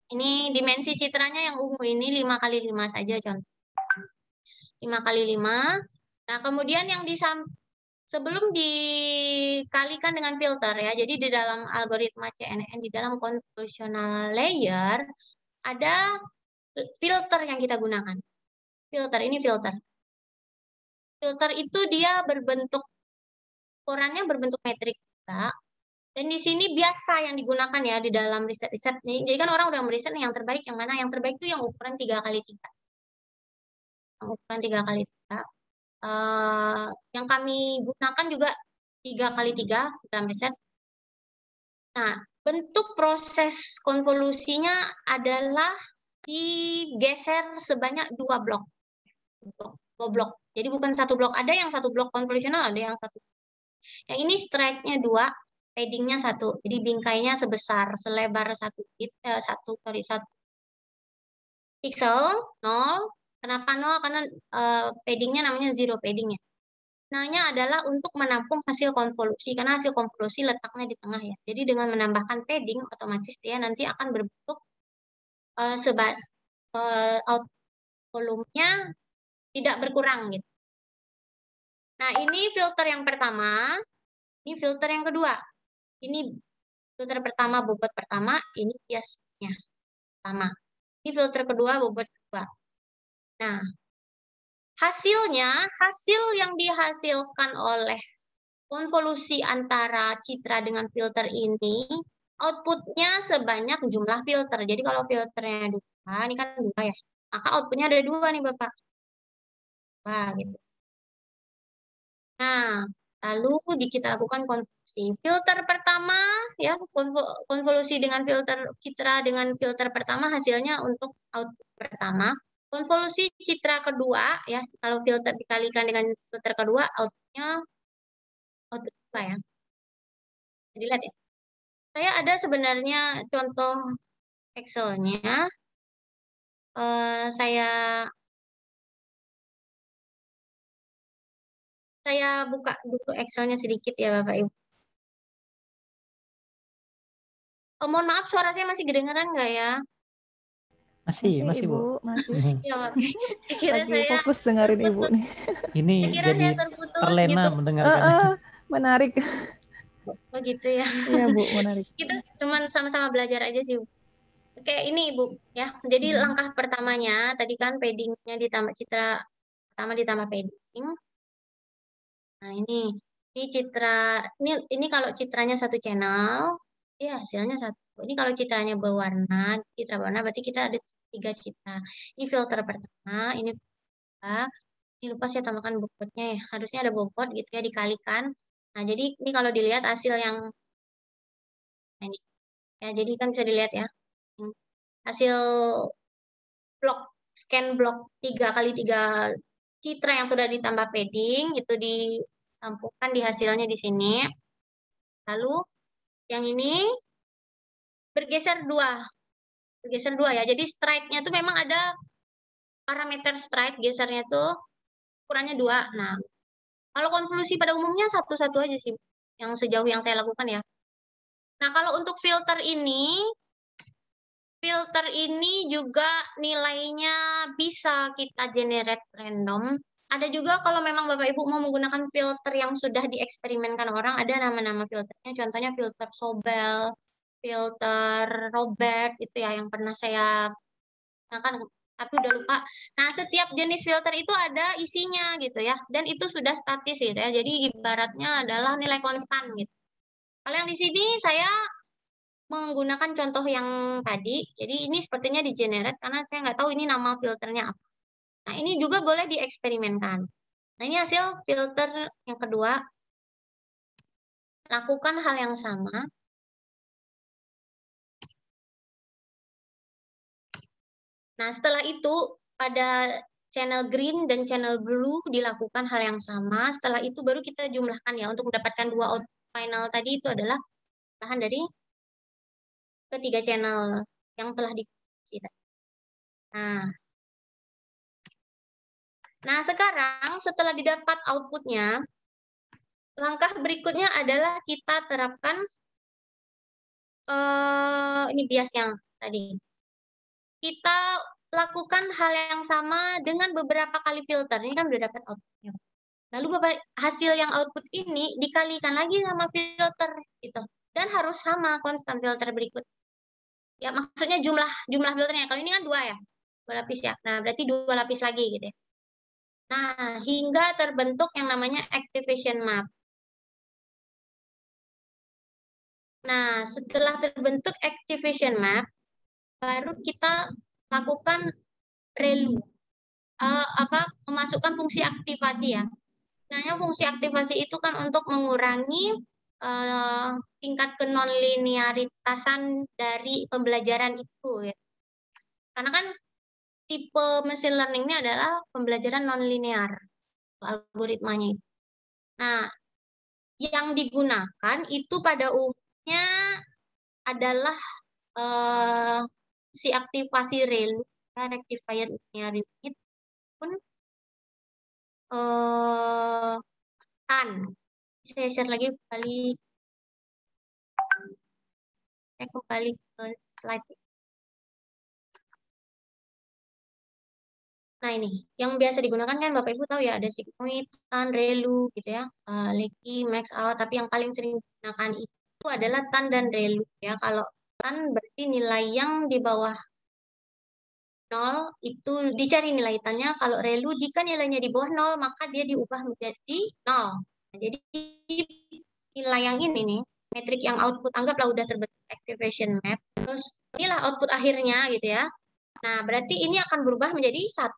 Ini dimensi citranya yang ungu ini 5 kali 5 saja contoh. 5 kali 5. Nah, kemudian yang sebelum dikalikan dengan filter ya, jadi di dalam algoritma CNN, di dalam convolutional layer, ada filter yang kita gunakan. Filter, ini filter. Filter itu dia berbentuk, ukurannya berbentuk metrik juga. Dan di sini biasa yang digunakan ya di dalam riset-riset nih. Jadi kan orang udah meriset nih yang terbaik yang mana? Yang terbaik itu yang ukuran 3x3. Yang ukuran 3x3. Yang kami gunakan juga 3x3 dalam riset. Nah, bentuk proses konvolusinya adalah digeser sebanyak 2 blok. Dua blok. Jadi bukan satu blok. Ada yang satu blok konvolusional, ada yang satu. Yang ini strike-nya 2, padding-nya 1. Jadi bingkainya selebar 1 pixel, 0. Kenapa 0? Karena padding-nya namanya zero padding ya. Gunanya adalah untuk menampung hasil konvolusi, karena hasil konvolusi letaknya di tengah ya. Jadi dengan menambahkan padding, otomatis dia nanti akan berbentuk out volumenya tidak berkurang gitu. Nah, ini filter yang pertama, ini filter yang kedua. Ini filter pertama, bobot pertama, ini biasnya pertama. Ini filter kedua, bobot kedua. Nah, hasil yang dihasilkan oleh konvolusi antara citra dengan filter ini, outputnya sebanyak jumlah filter. Jadi kalau filternya 2, ini kan 2 ya, maka outputnya ada 2 nih Bapak. Wah, gitu. Nah, lalu kita lakukan konvolusi. Filter pertama, ya, konvolusi dengan filter citra dengan filter pertama, hasilnya untuk output pertama. Konvolusi citra kedua, ya, kalau filter dikalikan dengan filter kedua, outputnya output kedua ya. Jadi lihat ya. Saya ada sebenarnya contoh Excel-nya. Saya buka dulu Excel-nya sedikit ya Bapak Ibu. Mohon maaf, suara saya masih kedengaran nggak ya? Masih Bu. Masih. Ya, oke. Saya kira Lagi saya fokus dengerin Ibu terputus. nih. Ini Saya kira jadi saya terputus terlena gitu. mendengarkan. Menarik. Oh gitu ya. Iya Bu, menarik. Kita cuma sama-sama belajar aja sih. Oke, ini Ibu ya. Jadi langkah pertamanya tadi kan padding-nya ditambah citra pertama ditambah padding. Nah, ini citra ini kalau citranya satu channel, ya hasilnya satu. Ini kalau citranya berwarna, citra berwarna berarti kita ada 3 citra. Ini filter pertama, ini filter. Ini lupa saya tambahkan bobotnya ya. Harusnya ada bobot gitu ya dikalikan. Nah, jadi ini kalau dilihat hasil yang ini. Ya, jadi kan bisa dilihat ya. Hasil scan blok 3x3 citra yang sudah ditambah padding itu ditampungkan di hasilnya di sini. Lalu yang ini bergeser dua ya. Jadi strike-nya tuh memang ada parameter strike gesernya tuh ukurannya 2. Nah, kalau konvolusi pada umumnya satu-satu aja sih yang sejauh yang saya lakukan ya. Nah, kalau untuk filter ini juga nilainya bisa kita generate random. Ada juga kalau memang Bapak Ibu mau menggunakan filter yang sudah dieksperimenkan orang, ada nama-nama filternya, contohnya filter Sobel, filter Robert, itu ya yang pernah saya gunakan, tapi udah lupa. Nah, setiap jenis filter itu ada isinya gitu ya, dan itu sudah statis gitu ya, jadi ibaratnya adalah nilai konstan gitu. Kalau yang di sini saya menggunakan contoh yang tadi, jadi ini sepertinya di generate karena saya nggak tahu ini nama filternya apa. Nah, ini juga boleh dieksperimenkan. Nah, ini hasil filter yang kedua. Lakukan hal yang sama. Nah, setelah itu pada channel green dan channel blue dilakukan hal yang sama. Setelah itu baru kita jumlahkan ya untuk mendapatkan 2 output final tadi itu adalah bahan dari ketiga channel yang telah dikunci. Nah, sekarang setelah didapat outputnya, langkah berikutnya adalah kita terapkan ini bias yang tadi. Kita lakukan hal yang sama dengan beberapa kali filter. Ini kan udah dapat outputnya. Lalu Bapak hasil yang output ini dikalikan lagi sama filter gitu. Dan harus sama konstan filter berikut. Ya maksudnya jumlah filternya. Kalau ini kan 2 ya. 2 lapis ya. Nah, berarti 2 lapis lagi gitu ya. Nah, hingga terbentuk yang namanya activation map. Nah, setelah terbentuk activation map, baru kita lakukan relu. Memasukkan fungsi aktivasi ya. Sebenarnya fungsi aktivasi itu kan untuk mengurangi tingkat kenonlinearitasan dari pembelajaran itu ya. Karena kan tipe machine learning ini adalah pembelajaran nonlinear algoritmanya. Nah, yang digunakan itu pada umumnya adalah si aktivasi relu, rectifier linear unit pun TAN. Saya share lagi kembali ke slide. Nah ini, yang biasa digunakan kan Bapak Ibu tahu ya, ada sigmoid, TAN, ReLU gitu ya, Leaky, max out, tapi yang paling sering digunakan itu adalah TAN dan ReLU ya. Kalau TAN berarti nilai yang di bawah 0 itu dicari nilai TAN-nya, kalau ReLU jika nilainya di bawah 0 maka dia diubah menjadi 0. Nah, jadi nilai yang ini nih, metrik yang output anggaplah udah terbentuk activation map, terus inilah output akhirnya gitu ya. Nah, berarti ini akan berubah menjadi 1,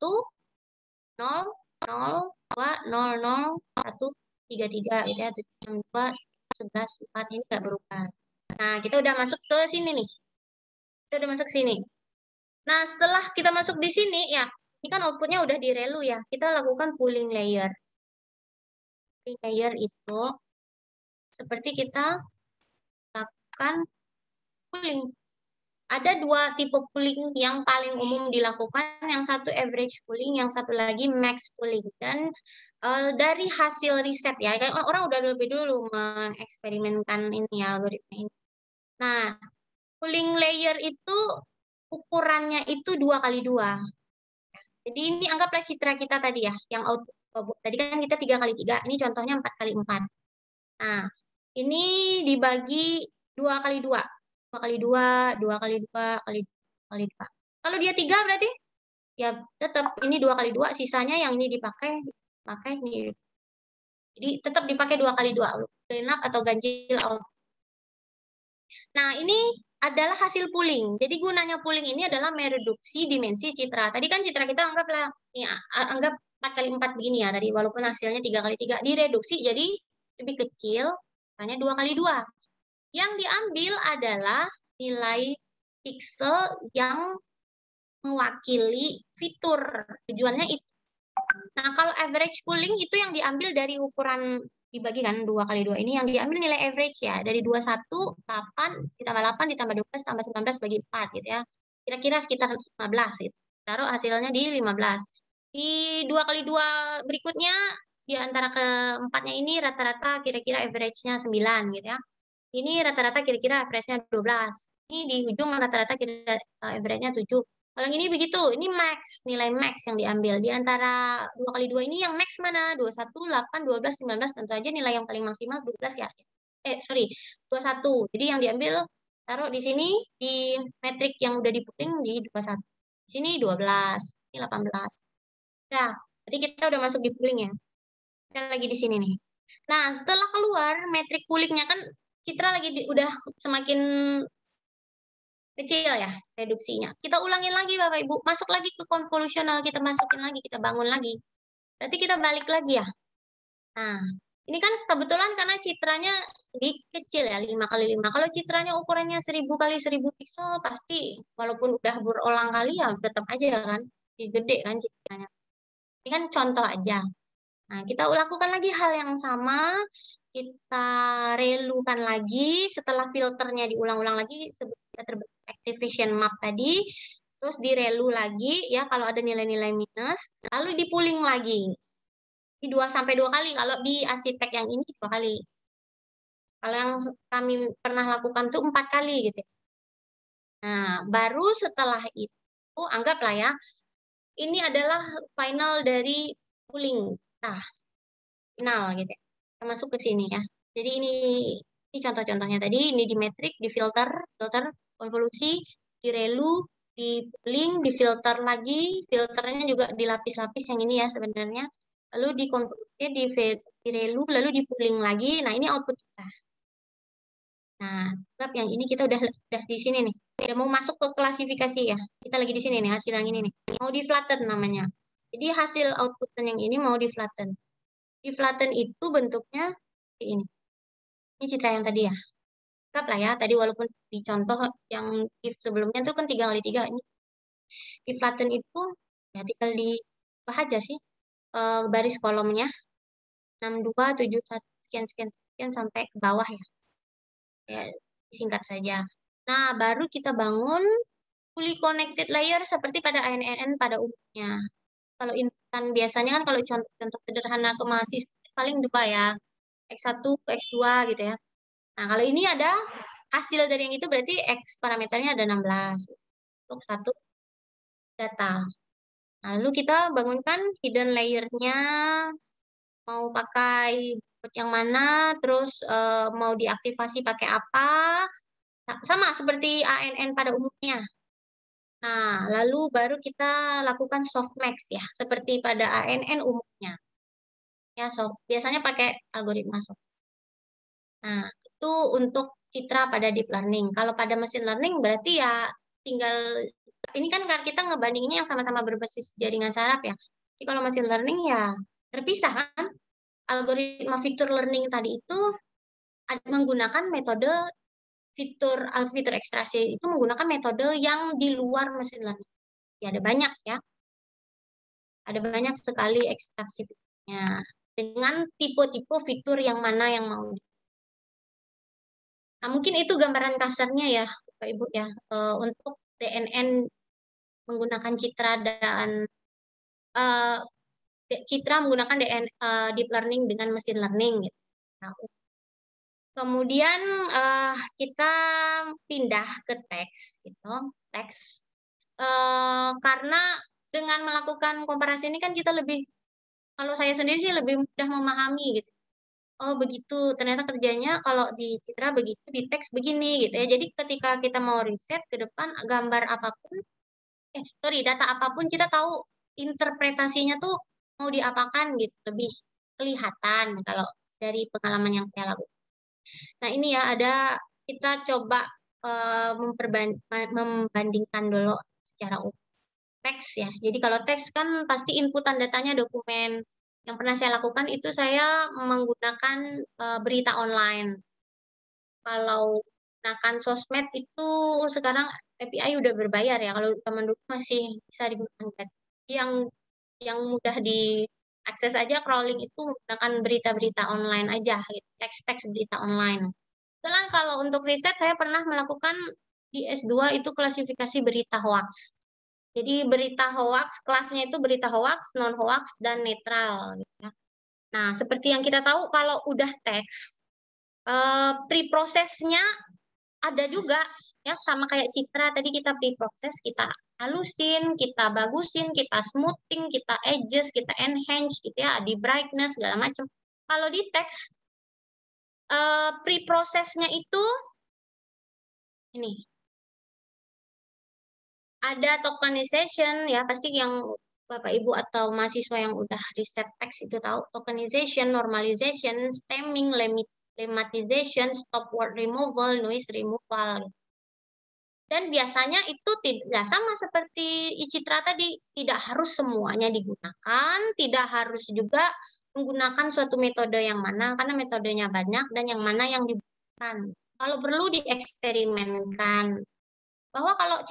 0, 0, 2, 0, 0, 1, 3, 3, gitu ya. 7, 2, 11, 4, ini nggak berubah. Nah, kita udah masuk ke sini nih. Kita udah masuk sini. Nah, setelah kita masuk di sini, ya, ini kan outputnya udah di relu ya. Kita lakukan pooling layer. Pooling layer itu seperti kita lakukan pooling. Ada 2 tipe pooling yang paling umum dilakukan, yang satu average pooling, yang satu lagi max pooling. Dan dari hasil riset ya, kayak orang udah lebih dulu mengeksperimenkan ini algoritma ini. Nah, pooling layer itu ukurannya itu 2x2. Jadi ini anggaplah citra kita tadi ya, yang output. Tadi kan kita 3x3, ini contohnya 4x4. Nah, ini dibagi 2x2. 2x2, 2x2, kali 2. Kalau dia 3 berarti ya tetap ini 2x2, sisanya yang ini dipakai ini. Jadi tetap dipakai 2x2, genap atau ganjil out. Nah, ini adalah hasil pooling. Jadi gunanya pooling ini adalah mereduksi dimensi citra. Tadi kan citra kita anggaplah ya, anggap 4x4 begini ya tadi, walaupun hasilnya 3x3 direduksi jadi lebih kecil, hanya 2x2. Yang diambil adalah nilai pixel yang mewakili fitur. Tujuannya itu. Nah, kalau average pooling itu yang diambil dari ukuran dibagi kan 2x2 ini, yang diambil nilai average ya. Dari 21, 8, ditambah 8, ditambah 12, tambah 19 bagi 4 gitu ya. Kira-kira sekitar 15 gitu. Taruh hasilnya di 15. Di 2x2 berikutnya, di antara keempatnya ini rata-rata kira-kira average-nya 9 gitu ya. Ini rata-rata kira-kira average-nya 12. Ini di ujung rata-rata kira average-nya 7. Kalau yang ini begitu, ini max, nilai max yang diambil. Di antara 2x2 ini yang max mana? 21, 8, 12, 19, tentu aja nilai yang paling maksimal 12 ya. Sorry, 21. Jadi yang diambil, taruh di sini, di metrik yang udah diputing di 21. Di sini 12, ini 18. Nah, berarti kita udah masuk di pooling ya. Kita lagi di sini nih. Nah, setelah keluar metrik poolingnya kan citra lagi udah semakin kecil ya reduksinya. Kita ulangin lagi Bapak Ibu, masuk lagi ke konvolusional, kita masukin lagi, kita bangun lagi. Berarti kita balik lagi ya. Nah, ini kan kebetulan karena citranya kecil ya, 5x5. Kalau citranya ukurannya 1000x1000 pixel, pasti walaupun udah berulang kali ya tetap aja kan, gede kan citranya. Ini kan contoh aja. Nah, kita lakukan lagi hal yang sama, kita relukan lagi, setelah filternya diulang-ulang lagi, kita terbentuk activation map tadi, terus direlu lagi, ya kalau ada nilai-nilai minus, lalu di pooling lagi. Di 2-2 kali, kalau di arsitek yang ini 2 kali. Kalau yang kami pernah lakukan tuh 4 kali gitu. Nah, baru setelah itu, anggaplah ya, ini adalah final dari pooling. Nah, final gitu ya. Kita masuk ke sini ya. Jadi ini contoh-contohnya tadi, ini di metrik, di filter, konvolusi, di relu, di pooling, di filter lagi, filternya juga di lapis-lapis yang ini ya sebenarnya. Lalu di konvolusi, di relu, lalu di pooling lagi. Nah, ini output kita. Nah, sebab yang ini kita udah di sini nih. Udah mau masuk ke klasifikasi ya. Kita lagi di sini nih, hasil yang ini nih. Mau di flatten namanya. Jadi hasil output yang ini mau di flatten. Di flatten itu bentuknya seperti ini. Ini citra yang tadi ya. Lengkap lah ya. Tadi walaupun di contoh yang if sebelumnya itu kan 3x3. Ini di flatten itu ya tinggal diubah aja sih baris kolomnya 6271 sekian sekian sekian sampai ke bawah ya. Ya, singkat saja. Nah, baru kita bangun fully connected layer seperti pada ANN pada umumnya. Kalau inputan biasanya kan kalau contoh-contoh sederhana ke mahasiswa paling 2 ya. X1 ke X2 gitu ya. Nah, kalau ini ada hasil dari yang itu berarti X parameternya ada 16. Untuk satu data. Nah, lalu kita bangunkan hidden layer-nya mau pakai yang mana, terus mau diaktifasi pakai apa. Sama seperti ANN pada umumnya. Nah, lalu baru kita lakukan softmax ya, seperti pada ANN umumnya. Ya, biasanya pakai algoritma soft. Nah, itu untuk citra pada deep learning. Kalau pada machine learning berarti ya tinggal, ini kan kita ngebandinginnya yang sama-sama berbasis jaringan saraf ya. Jadi kalau machine learning ya terpisah kan. Algoritma fitur learning tadi itu menggunakan metode fitur ekstraksi itu menggunakan metode yang di luar machine learning. Ya ada banyak ya. Ada banyak sekali ekstraksi fiturnya dengan tipe-tipe fitur yang mana yang mau. Nah, mungkin itu gambaran kasarnya ya, Bapak Ibu ya, untuk DNN menggunakan citra dan citra menggunakan deep learning dengan machine learning gitu. Nah, kemudian kita pindah ke teks gitu, teks. Karena dengan melakukan komparasi ini kan kita lebih, kalau saya sendiri sih lebih mudah memahami gitu. Oh begitu, ternyata kerjanya kalau di citra begitu, di teks begini gitu ya. Jadi ketika kita mau riset ke depan gambar apapun, data apapun kita tahu interpretasinya tuh mau diapakan gitu, lebih kelihatan kalau dari pengalaman yang saya lakukan. Nah ini ya kita coba membandingkan dulu secara teks ya. Jadi kalau teks kan pasti inputan datanya dokumen. Yang pernah saya lakukan itu saya menggunakan berita online. Kalau menggunakan sosmed itu sekarang API udah berbayar ya. Kalau teman dulu masih bisa digunakan gratis. Yang mudah diakses aja crawling itu menggunakan berita-berita online aja, gitu. Teks-teks berita online. Kebetulan kalau untuk riset saya pernah melakukan di S2 itu klasifikasi berita hoax. Jadi berita hoax, kelasnya itu berita hoax, non-hoax, dan netral. Gitu ya. Nah, seperti yang kita tahu kalau udah teks, pre-prosesnya ada juga, ya sama kayak citra tadi kita pre-proses, kita halusin, kita bagusin, kita smoothing, kita adjust, kita enhance, gitu ya, di brightness, segala macam. Kalau di teks, pre-prosesnya itu, ini, ada tokenization ya, pasti yang Bapak Ibu atau mahasiswa yang udah riset teks itu tahu tokenization, normalization, stemming, lemmatization, stop word removal, noise removal. Dan biasanya itu tidak sama seperti Icitra tadi, tidak harus semuanya digunakan, tidak harus juga menggunakan suatu metode yang mana karena metodenya banyak dan yang mana yang dibutuhkan. Kalau perlu dieksperimenkan. Bahwa kalau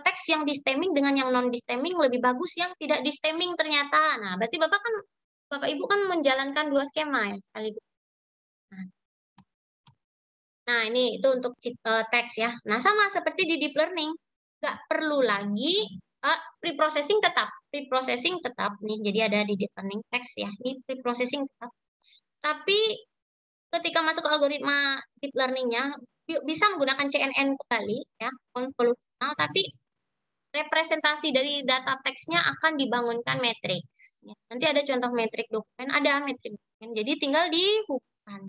teks yang di stemming dengan yang non di stemming lebih bagus yang tidak di stemming ternyata. Nah, berarti Bapak Ibu kan menjalankan 2 skema ya sekaligus. Nah, ini itu untuk teks ya. Nah, sama seperti di deep learning. Nggak perlu lagi pre-processing tetap nih. Jadi ada di deep learning teks ya. Ini pre-processing tetap. Tapi ketika masuk ke algoritma deep learning-nya bisa menggunakan CNN kembali ya, konvolusional, tapi representasi dari data teksnya akan dibangunkan matriks. Nanti ada contoh metrik dokumen, ada metrik dokumen. Jadi tinggal dihubungkan.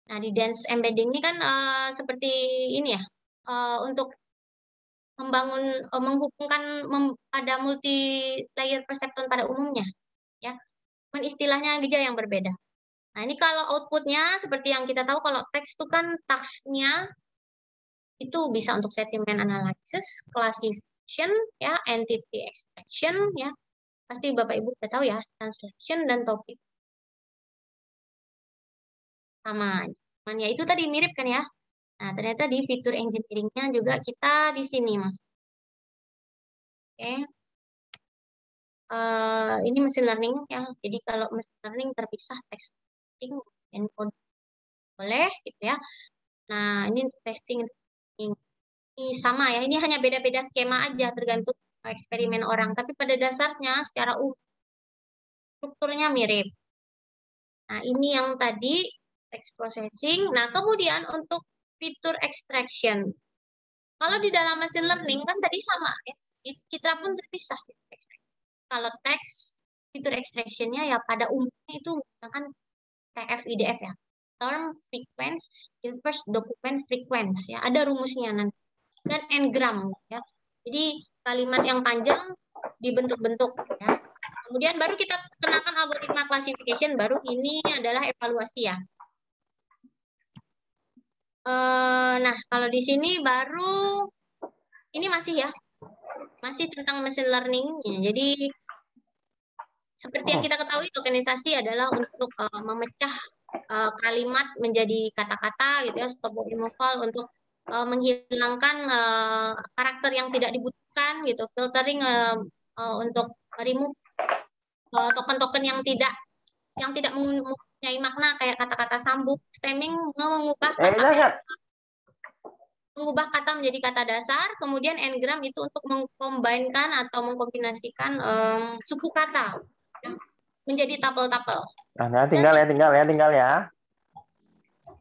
Nah, di dense embedding ini kan seperti ini ya, untuk menghubungkan pada multi layer perceptron pada umumnya, ya. Cuman istilahnya aja yang berbeda. Nah, ini kalau outputnya seperti yang kita tahu, kalau teks itu kan tasknya itu bisa untuk sentiment analysis, classification, ya, entity extraction, ya. Pasti Bapak Ibu udah tahu ya, translation dan topik. Sama, cuman ya itu tadi mirip kan ya. Nah, ternyata di fitur engineering-nya juga kita di sini masuk. Oke. Ini mesin learning ya. Jadi kalau mesin learning terpisah text processing dan code boleh gitu ya. Nah, ini untuk testing ini sama ya. Ini hanya beda-beda skema aja tergantung eksperimen orang. Tapi pada dasarnya secara umum strukturnya mirip. Nah, ini yang tadi text processing. Nah, kemudian untuk fitur extraction. Kalau di dalam mesin learning kan tadi sama ya. Citra pun terpisah. Kalau teks fitur extraction-nya ya pada umumnya itu menggunakan TF-IDF ya. Term Frequency Inverse Document Frequency ya. Ada rumusnya nanti. Dan n-gram ya. Jadi kalimat yang panjang dibentuk-bentuk ya. Kemudian baru kita kenakan algoritma classification, baru ini adalah evaluasi ya. Nah, kalau di sini baru ini masih ya. Masih tentang machine learning. Ya. Jadi seperti yang kita ketahui, tokenisasi adalah untuk memecah kalimat menjadi kata-kata gitu ya, stop work removal untuk menghilangkan karakter yang tidak dibutuhkan gitu, filtering untuk remove token-token yang tidak mempunyai makna kayak kata-kata sambung, stemming mengubah kata menjadi kata dasar, kemudian n-gram itu untuk mengkombinkan atau mengkombinasikan suku kata menjadi tapel-tapel. Nah, tinggal ya.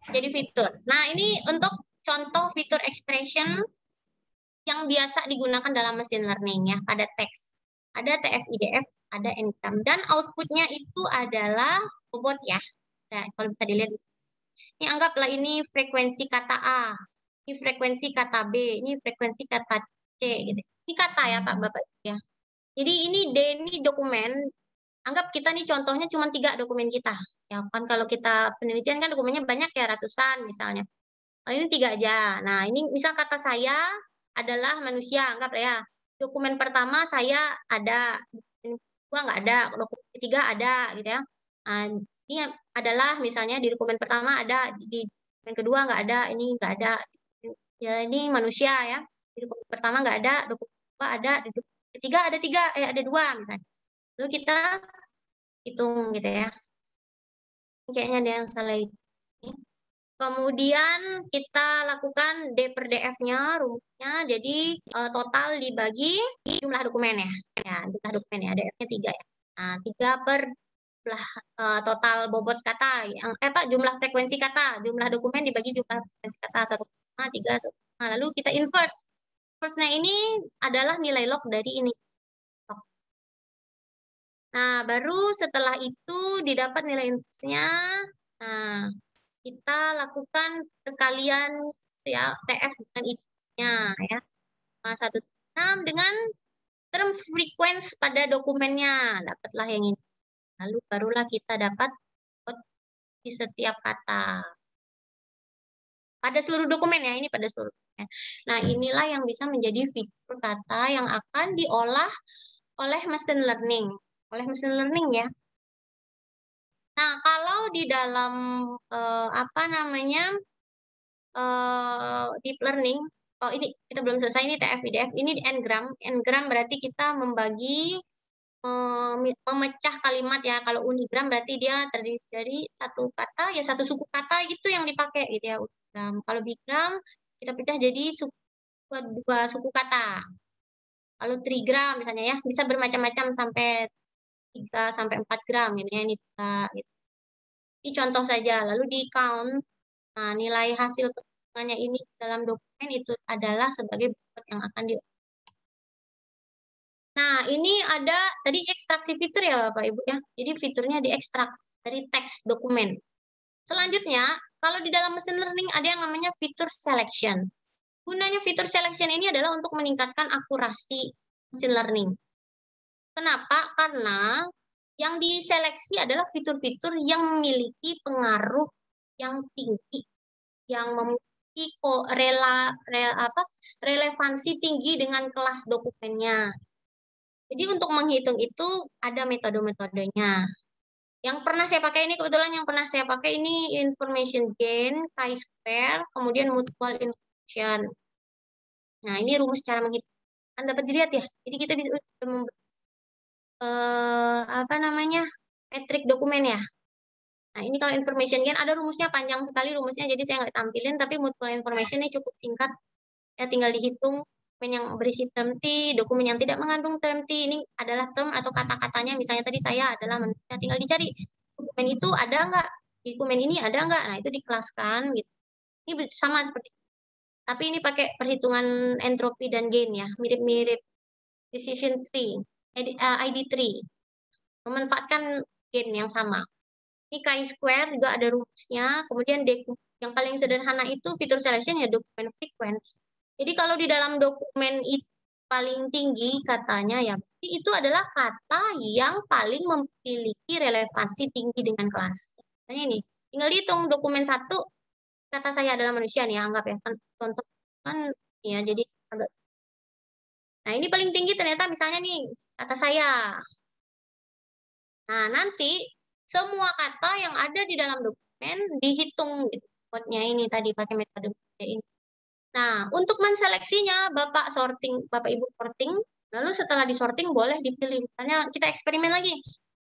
Jadi fitur. Nah, ini untuk contoh fitur extraction yang biasa digunakan dalam machine learning ya, pada teks. Ada TF-IDF, ada n-gram. Dan outputnya itu adalah bobot ya. Nah, kalau bisa dilihat. Ini anggaplah ini frekuensi kata A. Ini frekuensi kata B. Ini frekuensi kata C. Gitu. Ini kata ya Pak Bapak ya. Jadi ini dokumen. Anggap kita nih contohnya cuma 3 dokumen kita. Ya kan kalau kita penelitian kan dokumennya banyak ya, ratusan misalnya. Kalau ini 3 aja. Nah ini misal kata saya adalah manusia, anggap ya. Dokumen pertama saya ada, dokumen kedua nggak ada, dokumen ketiga ada gitu ya. Nah, ini adalah misalnya di dokumen pertama ada, di dokumen kedua nggak ada, ini nggak ada. Ya ini manusia ya. Di dokumen pertama nggak ada, dokumen kedua ada, di dokumen ketiga ada 3, ada 2 misalnya. Lalu kita hitung gitu ya. Kayaknya ada yang salah itu. Kemudian kita lakukan D per DF-nya, rumusnya. Jadi total dibagi jumlah dokumen ya. Ya, jumlah dokumen ya, DF-nya 3 ya. Nah, 3 per total bobot kata yang jumlah frekuensi kata, jumlah dokumen dibagi jumlah frekuensi kata 1,3 1,5. Lalu kita inverse. Inverse-nya ini adalah nilai log dari ini. Nah, baru setelah itu didapat nilai inverse-nya. Nah, kita lakukan perkalian ya TF dengan ID-nya ya. 1,6 dengan term frequency pada dokumennya. Dapatlah yang ini. Lalu barulah kita dapat di setiap kata. Pada seluruh dokumen ya, ini pada seluruh dokumen. Nah, inilah yang bisa menjadi fitur kata yang akan diolah oleh machine learning. Oleh machine learning ya. Nah, kalau di dalam deep learning, ini kita belum selesai, ini TF-IDF, ini n-gram. N-gram berarti kita memecah kalimat ya. Kalau unigram berarti dia terdiri dari satu kata, ya satu suku kata itu yang dipakai gitu ya. Kalau bigram kita pecah jadi dua suku kata. Kalau trigram misalnya ya, bisa bermacam-macam sampai 3 sampai 4 gram gitu ya, ini 3 gitu. Ini contoh saja, lalu di count. Nah, nilai hasil perhitungannya ini dalam dokumen itu adalah sebagai bobot yang akan Nah, ini ada tadi ekstraksi fitur ya Bapak Ibu ya. Jadi fiturnya diekstrak dari teks dokumen. Selanjutnya, kalau di dalam mesin learning ada yang namanya fitur selection. Gunanya fitur selection ini adalah untuk meningkatkan akurasi mesin learning. Kenapa? Karena yang diseleksi adalah fitur-fitur yang memiliki pengaruh yang tinggi, yang memiliki relevansi tinggi dengan kelas dokumennya. Jadi untuk menghitung itu ada metode-metodenya. Yang pernah saya pakai ini, kebetulan yang pernah saya pakai ini information gain, chi-square, kemudian mutual information. Nah, ini rumus cara menghitung. Kan dapat dilihat ya. Jadi kita bisa metrik dokumen ya. Nah, ini kalau information gain ada rumusnya, panjang sekali rumusnya, jadi saya nggak tampilin, tapi mutual information ini cukup singkat. Ya tinggal dihitung dokumen yang berisi term T, dokumen yang tidak mengandung term T, ini adalah term atau kata-katanya, misalnya tadi saya adalah manusia, tinggal dicari dokumen itu ada nggak, di dokumen ini ada nggak, nah itu dikelaskan gitu. Ini sama seperti itu. Tapi ini pakai perhitungan entropi dan gain ya, mirip-mirip decision tree, ID tree, memanfaatkan gain yang sama. Ini chi-square juga ada rumusnya, kemudian yang paling sederhana itu fitur selection ya dokumen frequency. Jadi kalau di dalam dokumen itu paling tinggi katanya ya, itu adalah kata yang paling memiliki relevansi tinggi dengan kelas. Misalnya ini, tinggal dihitung dokumen 1, kata saya adalah manusia nih, anggap ya, contoh kan ya, jadi agak. Nah ini paling tinggi ternyata misalnya nih, kata saya. Nah nanti semua kata yang ada di dalam dokumen dihitung gitu. Code-nya ini tadi pakai metode ini. Nah, untuk menseleksinya, Bapak Ibu sorting, lalu setelah disorting boleh dipilih. Misalnya kita eksperimen lagi.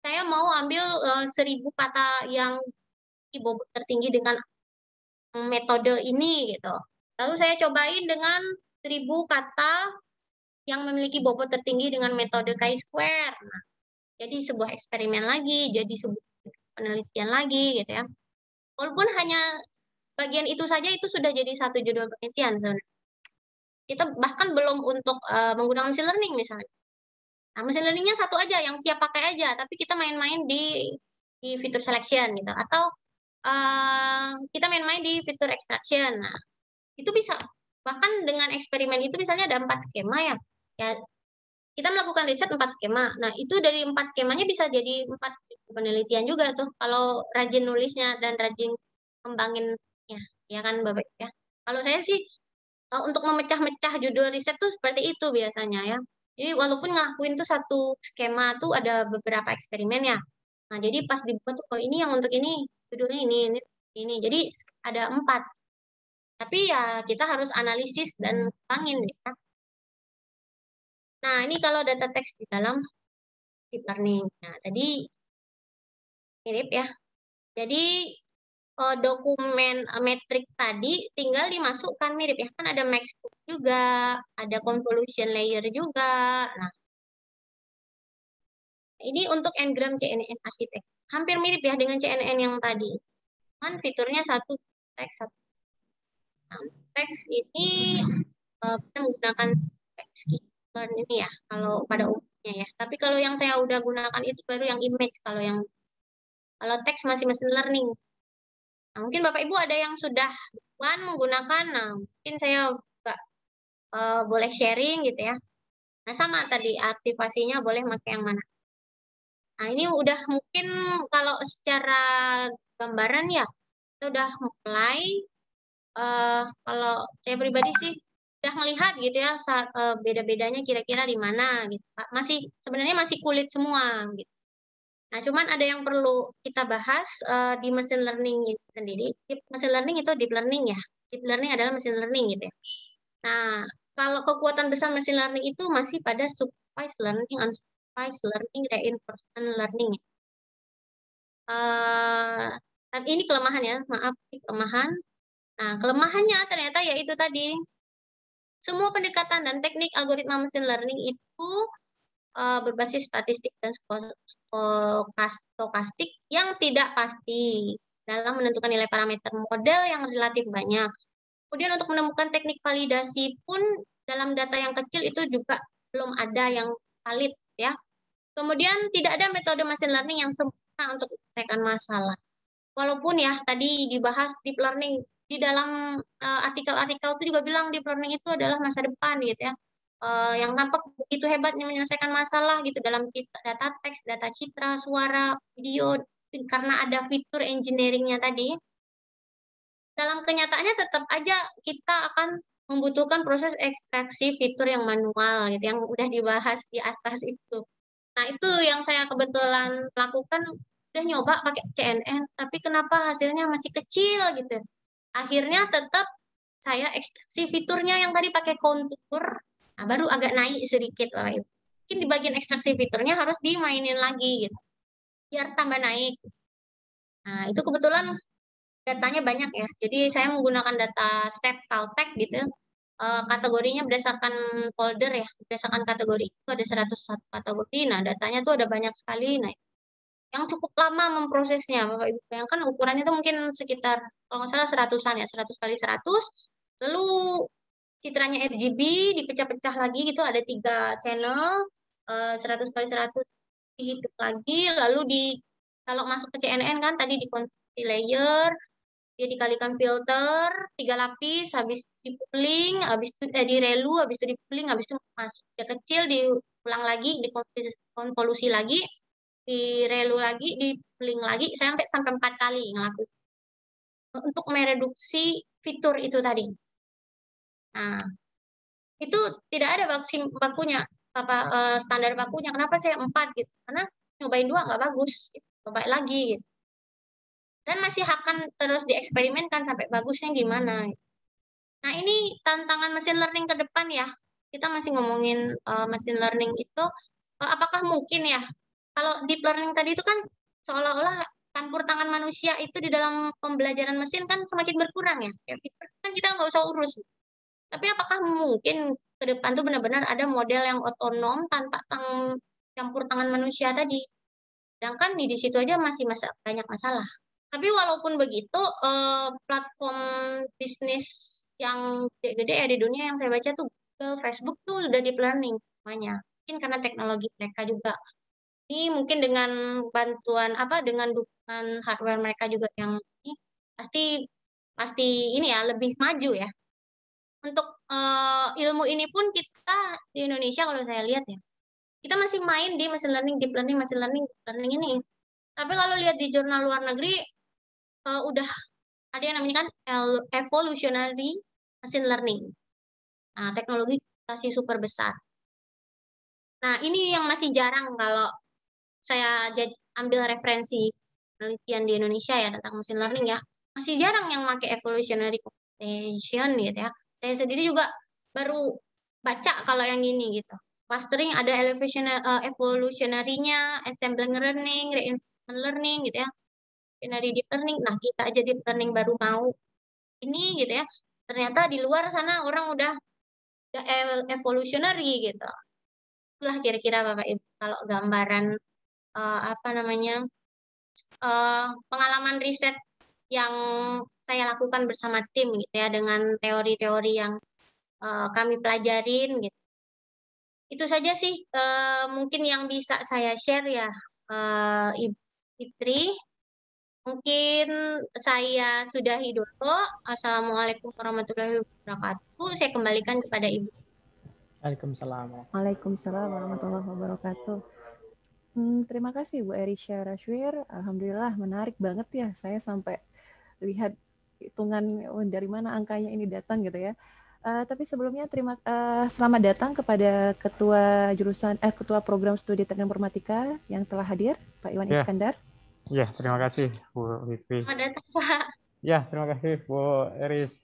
Saya mau ambil 1000 kata yang bobot tertinggi dengan metode ini gitu. Lalu saya cobain dengan 1000 kata yang memiliki bobot tertinggi dengan metode chi-square. Nah, jadi sebuah eksperimen lagi, jadi sebuah penelitian lagi gitu ya. Walaupun hanya bagian itu saja itu sudah jadi satu judul penelitian sebenarnya. Kita bahkan belum untuk menggunakan machine learning misalnya. Nah, machine learningnya satu aja, yang siap pakai aja, tapi kita main-main di fitur selection gitu, atau kita main-main di fitur extraction. Nah, itu bisa. Bahkan dengan eksperimen itu misalnya ada 4 skema ya. Ya, kita melakukan riset 4 skema. Nah, itu dari 4 skemanya bisa jadi 4 penelitian juga tuh, kalau rajin nulisnya dan rajin kembangin ya kan Bapak ya. Kalau saya sih untuk memecah-mecah judul riset tuh seperti itu biasanya ya. Jadi walaupun ngelakuin tuh satu skema tuh ada beberapa eksperimen ya. Nah jadi pas dibuat tuh, oh ini yang untuk ini, judulnya ini. Jadi ada 4. Tapi ya kita harus analisis dan kembangin ya. Nah ini kalau data teks di dalam deep learning. Nah tadi mirip ya. Jadi dokumen metrik tadi tinggal dimasukkan mirip ya, kan ada maxbook juga, ada convolution layer juga. Nah, ini untuk n-gram CNN arsitek. Hampir mirip ya dengan CNN yang tadi. Kan fiturnya satu teks. Nah, teks ini kita menggunakan skip-learn ini ya, kalau pada umumnya ya. Tapi kalau yang saya udah gunakan itu baru yang image, kalau teks masih machine learning. Nah, mungkin Bapak Ibu ada yang sudah menggunakan, nah mungkin saya juga boleh sharing gitu ya. Nah sama tadi aktivasinya boleh pakai yang mana. Nah ini udah mungkin kalau secara gambaran ya, kita udah mulai, kalau saya pribadi sih udah melihat gitu ya, beda-bedanya kira-kira di mana gitu. Sebenarnya masih kulit semua gitu. Nah, cuman ada yang perlu kita bahas di machine learning ini sendiri. Machine learning itu deep learning ya. Deep learning adalah machine learning gitu ya. Nah, kalau kekuatan besar machine learning itu masih pada supervised learning, unsupervised learning, reinforcement learning. Dan ini kelemahan ya, maaf, ini kelemahan. Nah, kelemahannya ternyata yaitu tadi, semua pendekatan dan teknik algoritma machine learning itu berbasis statistik dan stokastik yang tidak pasti dalam menentukan nilai parameter model yang relatif banyak. Kemudian untuk menemukan teknik validasi pun dalam data yang kecil itu juga belum ada yang valid ya. Kemudian tidak ada metode machine learning yang sempurna untuk menyelesaikan masalah. Walaupun ya tadi dibahas deep learning di dalam artikel-artikel itu juga bilang deep learning itu adalah masa depan gitu ya. Yang nampak begitu hebatnya menyelesaikan masalah gitu dalam data teks, data citra, suara, video, karena ada fitur engineering-nya tadi. Dalam kenyataannya tetap aja kita akan membutuhkan proses ekstraksi fitur yang manual gitu, yang udah dibahas di atas itu. Nah, itu yang saya kebetulan lakukan, udah nyoba pakai CNN, tapi kenapa hasilnya masih kecil gitu. Akhirnya tetap saya ekstraksi fiturnya yang tadi pakai kontur, nah baru agak naik sedikit lah itu. Mungkin di bagian ekstraksi fiturnya harus dimainin lagi gitu, biar tambah naik. Nah, itu kebetulan datanya banyak ya. Jadi saya menggunakan data set Caltech gitu. Kategorinya berdasarkan folder ya, berdasarkan kategori itu ada 101 kategori. Nah, datanya tuh ada banyak sekali. Nah, yang cukup lama memprosesnya, Bapak Ibu bayangkan ukurannya itu mungkin sekitar kalau nggak salah 100-an ya, 100 kali 100. Lalu citranya RGB dipecah-pecah lagi gitu, ada 3 channel, 100 kali 100 dihitung lagi, lalu kalau masuk ke CNN kan tadi dikonversi layer, dia dikalikan filter 3 lapis, habis di pooling, habis itu di relu, habis itu di pooling, habis itu masuk dia kecil, diulang lagi, dikonvolusi lagi, di relu lagi, di pooling lagi, sampai 4 kali ngelakuin untuk mereduksi fitur itu tadi. Nah, itu tidak ada bakunya, standar bakunya. Kenapa saya 4 gitu? Karena nyobain 2 nggak bagus, gitu. Coba lagi gitu. Dan masih akan terus dieksperimenkan sampai bagusnya gimana. Nah, ini tantangan machine learning ke depan ya. Kita masih ngomongin machine learning itu, apakah mungkin ya, kalau deep learning tadi itu kan seolah-olah campur tangan manusia itu di dalam pembelajaran mesin kan semakin berkurang ya. Kayak fitur kan kita nggak usah urus. Tapi apakah mungkin ke depan tuh benar-benar ada model yang otonom tanpa campur tangan manusia tadi? Sedangkan di situ aja masih banyak masalah. Tapi walaupun begitu, platform bisnis yang gede-gede ya di dunia yang saya baca tuh Google, Facebook tuh udah deep learning semuanya. Mungkin karena teknologi mereka juga. Ini mungkin dengan bantuan dengan dukungan hardware mereka juga yang ini pasti ini ya lebih maju ya. Untuk ilmu ini pun kita di Indonesia kalau saya lihat ya, kita masih main di machine learning, deep learning, machine learning, deep learning ini. Tapi kalau lihat di jurnal luar negeri, udah ada yang namanya kan evolutionary machine learning. Nah, teknologi komputasi super besar. Nah, ini yang masih jarang kalau saya ambil referensi penelitian di Indonesia ya tentang machine learning ya. Masih jarang yang pakai evolutionary computation gitu ya. Saya sendiri juga baru baca kalau yang ini gitu. Clustering ada evolutionary-nya, assembling learning, reinforcement learning gitu ya. Binary deep learning. Nah, kita aja deep learning baru mau ini gitu ya. Ternyata di luar sana orang udah evolutionary gitu. Itulah kira-kira Bapak Ibu kalau gambaran pengalaman riset yang saya lakukan bersama tim gitu ya dengan teori-teori yang kami pelajarin gitu. Itu saja sih mungkin yang bisa saya share ya Ibu Fitri. Mungkin saya sudahi dulu. Assalamualaikum warahmatullahi wabarakatuh. Saya kembalikan kepada Ibu. Waalaikumsalam. Waalaikumsalam warahmatullahi wabarakatuh. Terima kasih Bu Erisha Rashwir. Alhamdulillah menarik banget ya. Saya sampai lihat hitungan dari mana angkanya ini datang gitu ya. Tapi sebelumnya selamat datang kepada Ketua Program Studi Teknik Informatika yang telah hadir, Pak Iwan Iskandar. Ya, terima kasih Bu Vivi. Selamat datang Pak. Ya, terima kasih Bu Eris.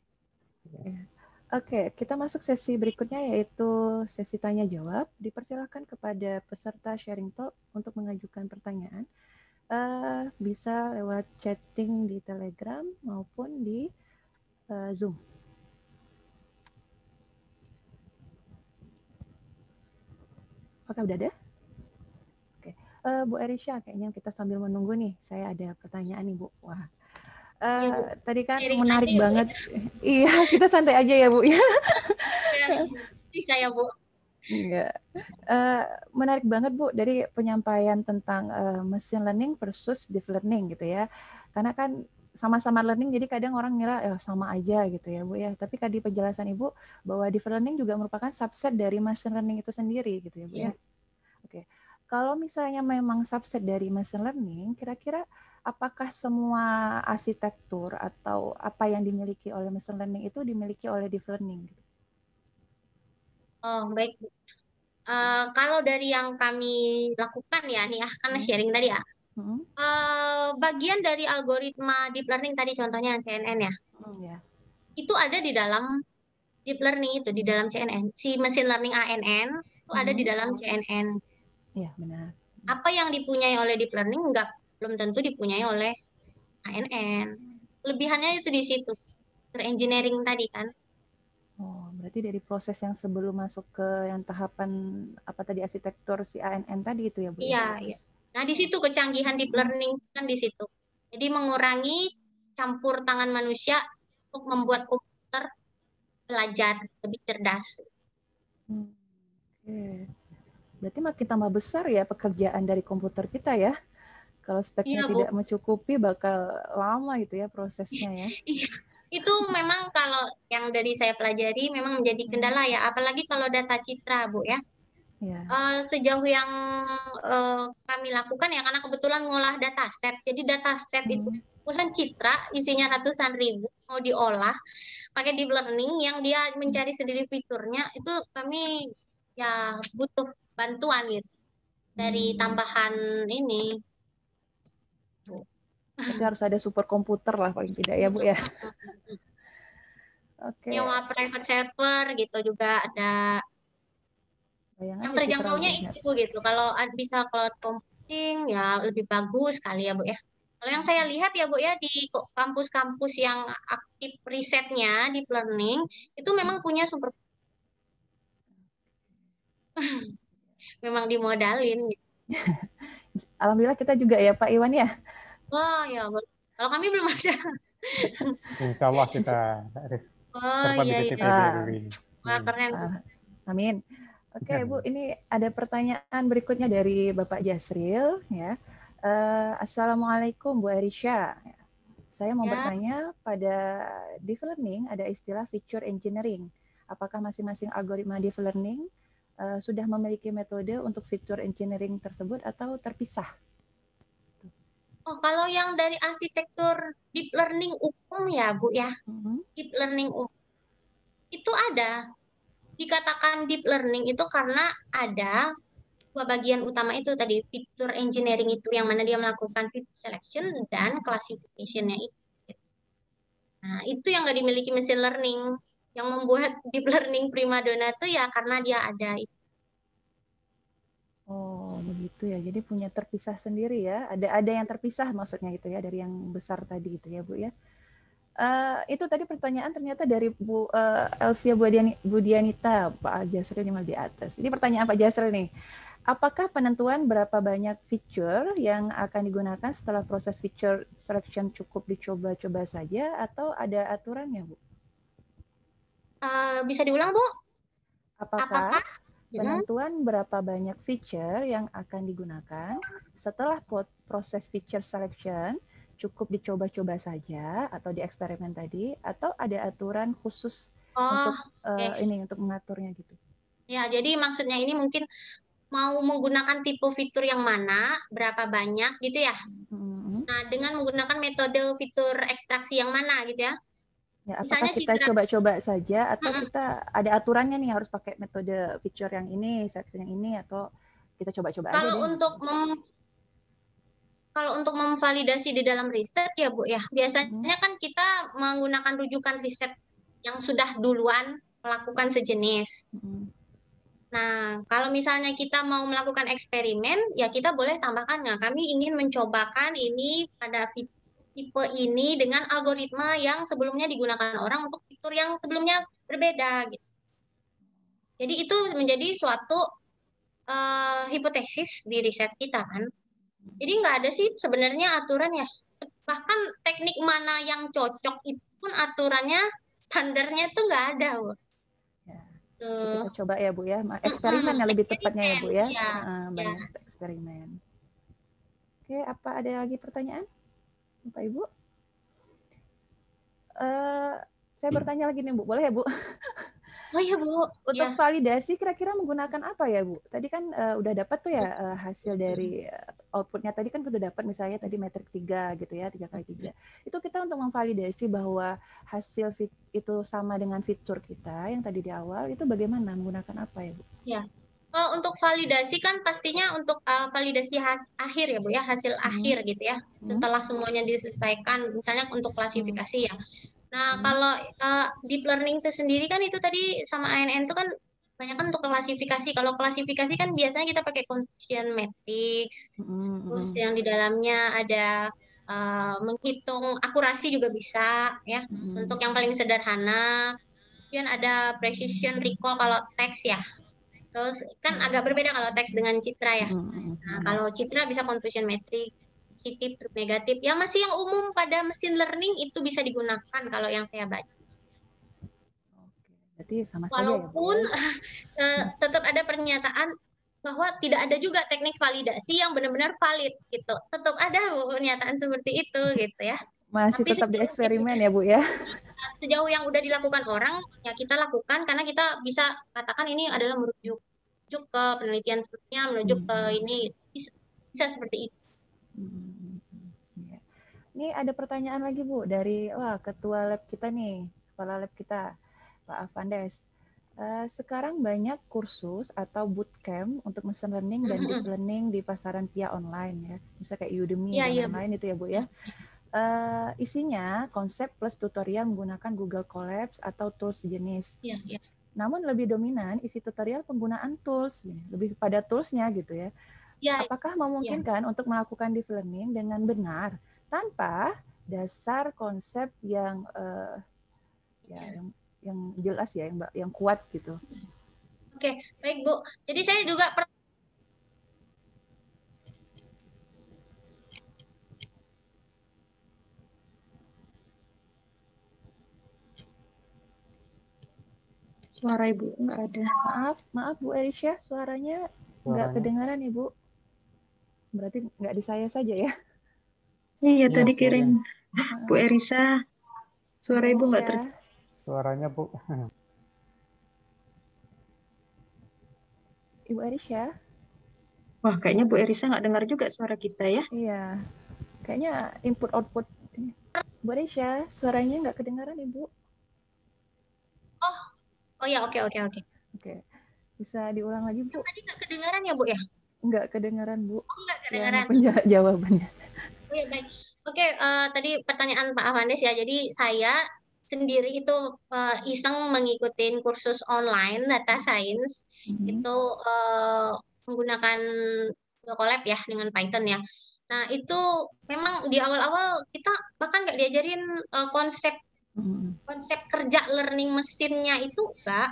Oke, kita masuk sesi berikutnya yaitu sesi tanya jawab. Dipersilakan kepada peserta sharing talk untuk mengajukan pertanyaan. Bisa lewat chatting di Telegram maupun di Zoom. Oke, udah ada? Oke, Bu Erisha, kayaknya kita sambil menunggu nih. Saya ada pertanyaan nih Bu. Wah. Tadi kan menarik banget. Iya, kita santai aja ya Bu ya. Bisa ya Bu. Iya. Menarik banget Bu dari penyampaian tentang machine learning versus deep learning gitu ya. Karena kan sama-sama learning jadi kadang orang ngira sama aja gitu ya Bu ya. Tapi tadi penjelasan Ibu bahwa deep learning juga merupakan subset dari machine learning itu sendiri gitu ya Bu ya. Oke. Kalau misalnya memang subset dari machine learning, kira-kira apakah semua arsitektur atau apa yang dimiliki oleh machine learning itu dimiliki oleh deep learning? Oh, baik. Kalau dari yang kami lakukan ya nih karena sharing tadi ya. Bagian dari algoritma deep learning tadi contohnya yang CNN ya. Itu ada di dalam deep learning itu di dalam CNN. Si machine learning ANN itu ada di dalam CNN. Iya, benar. Apa yang dipunyai oleh deep learning belum tentu dipunyai oleh ANN. Kelebihannya itu di situ. Engineering tadi kan. Oh, berarti dari proses yang sebelum masuk ke yang tahapan apa tadi arsitektur si ANN tadi itu ya Bu? Iya, iya. Nah, di situ kecanggihan deep learning kan di situ. Jadi mengurangi campur tangan manusia untuk membuat komputer belajar lebih cerdas. Oke. Berarti makin tambah besar ya pekerjaan dari komputer kita ya. Kalau speknya Iya, tidak Bu. mencukupi bakal lama itu ya prosesnya ya. Iya. Itu memang kalau yang dari saya pelajari memang menjadi kendala ya, apalagi kalau data citra, Bu ya. Sejauh yang kami lakukan ya, karena kebetulan ngolah dataset. Jadi dataset itu bukan citra, isinya ratusan ribu, mau diolah pakai deep learning yang dia mencari sendiri fiturnya, itu kami ya butuh bantuan gitu dari tambahan ini. Berarti harus ada super komputer lah paling tidak ya Bu ya. Oke. Nyewa private server gitu juga ada. Yang terjangkaunya itu gitu. Kalau bisa cloud computing ya lebih bagus kali ya Bu ya. Kalau yang saya lihat ya Bu ya di kampus-kampus yang aktif risetnya deep learning itu memang punya super memang dimodalin gitu. Alhamdulillah kita juga ya Pak Iwan ya. Wah ya, kalau kami belum ada. Insya Allah kita Wah, keren. Amin. Oke Bu, ini ada pertanyaan berikutnya dari Bapak Jasril ya. Assalamualaikum Bu Erisha. Saya mau bertanya, pada deep learning ada istilah feature engineering. Apakah masing-masing algoritma deep learning sudah memiliki metode untuk feature engineering tersebut atau terpisah? Oh, kalau yang dari arsitektur deep learning umum ya Bu ya, deep learning umum itu ada. Dikatakan deep learning itu karena ada dua bagian utama itu tadi, fitur engineering itu yang mana dia melakukan feature selection dan classification-nya itu. Nah, itu yang nggak dimiliki machine learning. Yang membuat deep learning primadona itu ya karena dia ada itu. Oh, begitu ya. Jadi punya terpisah sendiri ya. Ada yang terpisah maksudnya itu ya dari yang besar tadi itu ya, Bu ya. Itu tadi pertanyaan ternyata dari Bu Elvia Budianita, Pak Jasril yang di atas. Ini pertanyaan Pak Jasril nih. Apakah penentuan berapa banyak feature yang akan digunakan setelah proses feature selection cukup dicoba-coba saja atau ada aturannya, Bu? Bisa diulang, Bu? Apakah penentuan berapa banyak feature yang akan digunakan setelah proses feature selection cukup dicoba-coba saja atau dieksperimen tadi, atau ada aturan khusus untuk mengaturnya gitu? Ya, jadi maksudnya ini mungkin mau menggunakan tipe fitur yang mana, berapa banyak gitu ya. Nah, dengan menggunakan metode fitur ekstraksi yang mana gitu ya. Ya, apakah kita coba-coba saja atau kita ada aturannya nih harus pakai metode feature yang ini, selection yang ini, atau kita coba-coba aja deh. Kalau untuk memvalidasi di dalam riset ya Bu ya, biasanya kan kita menggunakan rujukan riset yang sudah duluan melakukan sejenis. Nah, kalau misalnya kita mau melakukan eksperimen, ya kita boleh tambahkan, nah kami ingin mencobakan ini pada tipe ini dengan algoritma yang sebelumnya digunakan orang untuk fitur yang sebelumnya berbeda. Gitu. Jadi itu menjadi suatu hipotesis di riset kita kan. Jadi nggak ada sih sebenarnya aturan ya. Bahkan teknik mana yang cocok itu pun aturannya, standarnya itu nggak ada. Bu. Kita coba ya Bu ya, eksperimen yang lebih tepatnya ya Bu ya. Ya, Banyak eksperimen. Oke, apa ada lagi pertanyaan Bapak Ibu? Saya bertanya lagi nih Bu, boleh ya Bu? Oh iya Bu. Untuk validasi kira-kira menggunakan apa ya Bu? Tadi kan udah dapat tuh ya hasil dari outputnya tadi kan udah dapat misalnya tadi metrik 3 gitu ya, 3x3. Itu kita untuk memvalidasi bahwa hasil itu sama dengan fitur kita yang tadi di awal, itu bagaimana menggunakan apa ya Bu? Ya. Untuk validasi kan pastinya untuk validasi akhir ya Bu ya, hasil akhir gitu ya. Setelah semuanya diselesaikan, misalnya untuk klasifikasi ya. Nah, kalau deep learning itu sendiri kan itu tadi sama ANN itu kan banyak kan untuk klasifikasi. Kalau klasifikasi kan biasanya kita pakai confusion matrix, terus yang di dalamnya ada menghitung akurasi juga bisa ya. Untuk yang paling sederhana, kemudian ada precision recall kalau teks ya. Terus kan agak berbeda kalau teks dengan citra ya. Nah, kalau citra bisa confusion matrix, positif, negatif. Ya masih yang umum pada mesin learning itu bisa digunakan kalau yang saya baca. Berarti sama saja Walaupun ya, Bu, tetap ada pernyataan bahwa tidak ada juga teknik validasi yang benar-benar valid gitu. Tetap ada pernyataan seperti itu gitu ya. Masih Tapi tetap di eksperimen ya Bu ya. Sejauh yang udah dilakukan orang ya kita lakukan karena kita bisa katakan ini adalah merujuk ke penelitian sebelumnya, menuju ke ini bisa seperti itu. Ini ada pertanyaan lagi Bu dari ketua lab kita nih, kepala lab kita, Pak Avandes. Sekarang banyak kursus atau bootcamp untuk machine learning dan deep learning di pasaran via online ya, misalnya kayak Udemy dan lain-lain itu ya Bu ya. Isinya konsep plus tutorial menggunakan Google Colabs atau tools sejenis. Namun lebih dominan isi tutorial penggunaan tools, lebih pada toolsnya gitu ya. Apakah memungkinkan untuk melakukan deep learning dengan benar tanpa dasar konsep yang yang jelas ya, yang kuat gitu? Oke, baik Bu. Jadi saya juga Suara Ibu nggak ada. Maaf Bu Erisha, suaranya nggak kedengaran Ibu. Berarti nggak di saya saja ya? Iya, tadi kirim Bu Erisa. Suara Ibu nggak Suaranya Bu. Ibu Erisha? Wah, kayaknya Bu Erisa nggak dengar juga suara kita ya? Iya, kayaknya input output. Bu Erisha, suaranya nggak kedengaran Ibu? Oh ya, oke. Oke, bisa diulang lagi Bu? Tadi nggak kedengaran ya Bu ya? Nggak kedengaran Bu. Oh, nggak kedengaran. Yang jawabannya. Oh ya, baik. Oke, tadi pertanyaan Pak Avandes ya. Jadi saya sendiri itu iseng mengikuti kursus online data science itu menggunakan Google Colab ya dengan Python ya. Nah itu memang di awal-awal kita bahkan nggak diajarin konsep kerja learning mesinnya itu enggak,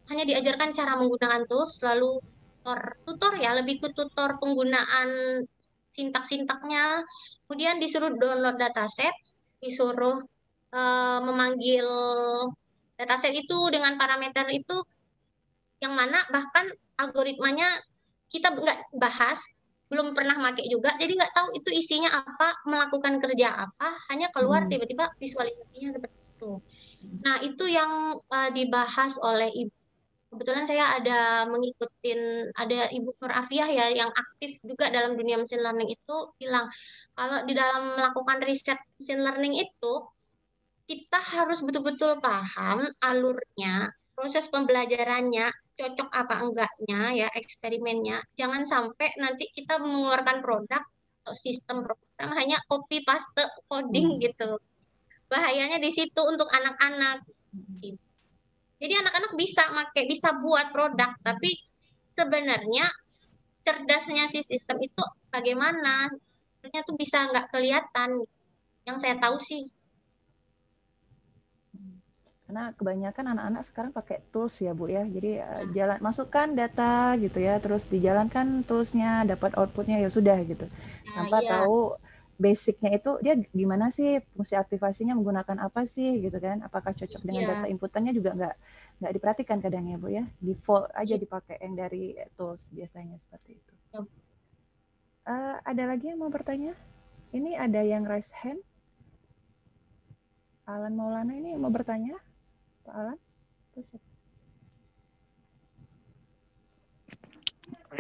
hanya diajarkan cara menggunakan tools lalu tutor ya, lebih ke tutor penggunaan sintak-sintaknya, kemudian disuruh download dataset, disuruh memanggil dataset itu dengan parameter itu yang mana bahkan algoritmanya kita nggak bahas, belum pernah pakai juga, jadi nggak tahu itu isinya apa, melakukan kerja apa, hanya keluar tiba-tiba visualisasinya seperti itu. Nah itu yang dibahas oleh Ibu. Kebetulan saya ada Ibu Nur Afiah ya yang aktif juga dalam dunia machine learning itu bilang kalau di dalam melakukan riset machine learning itu kita harus betul-betul paham alurnya, proses pembelajarannya, cocok apa enggaknya ya eksperimennya. Jangan sampai nanti kita mengeluarkan produk atau sistem program hanya copy paste coding gitu. Bahayanya di situ untuk anak-anak. Jadi anak-anak bisa buat produk, tapi sebenarnya cerdasnya si sistem itu bagaimana? Sebenarnya tuh bisa nggak kelihatan. Yang saya tahu sih. Karena kebanyakan anak-anak sekarang pakai tools ya Bu ya. Jadi masukkan data gitu ya, terus dijalankan toolsnya, dapat outputnya ya sudah gitu. Tanpa tahu basicnya itu dia gimana sih, fungsi aktivasinya menggunakan apa sih gitu kan, apakah cocok dengan Iya. data inputannya juga nggak diperhatikan kadang ya Bu ya, default aja Iya. dipakai yang dari tools biasanya seperti itu. Iya. Ada lagi yang mau bertanya? Ini ada yang raise hand. Alan Maulana ini mau bertanya, Pak Alan?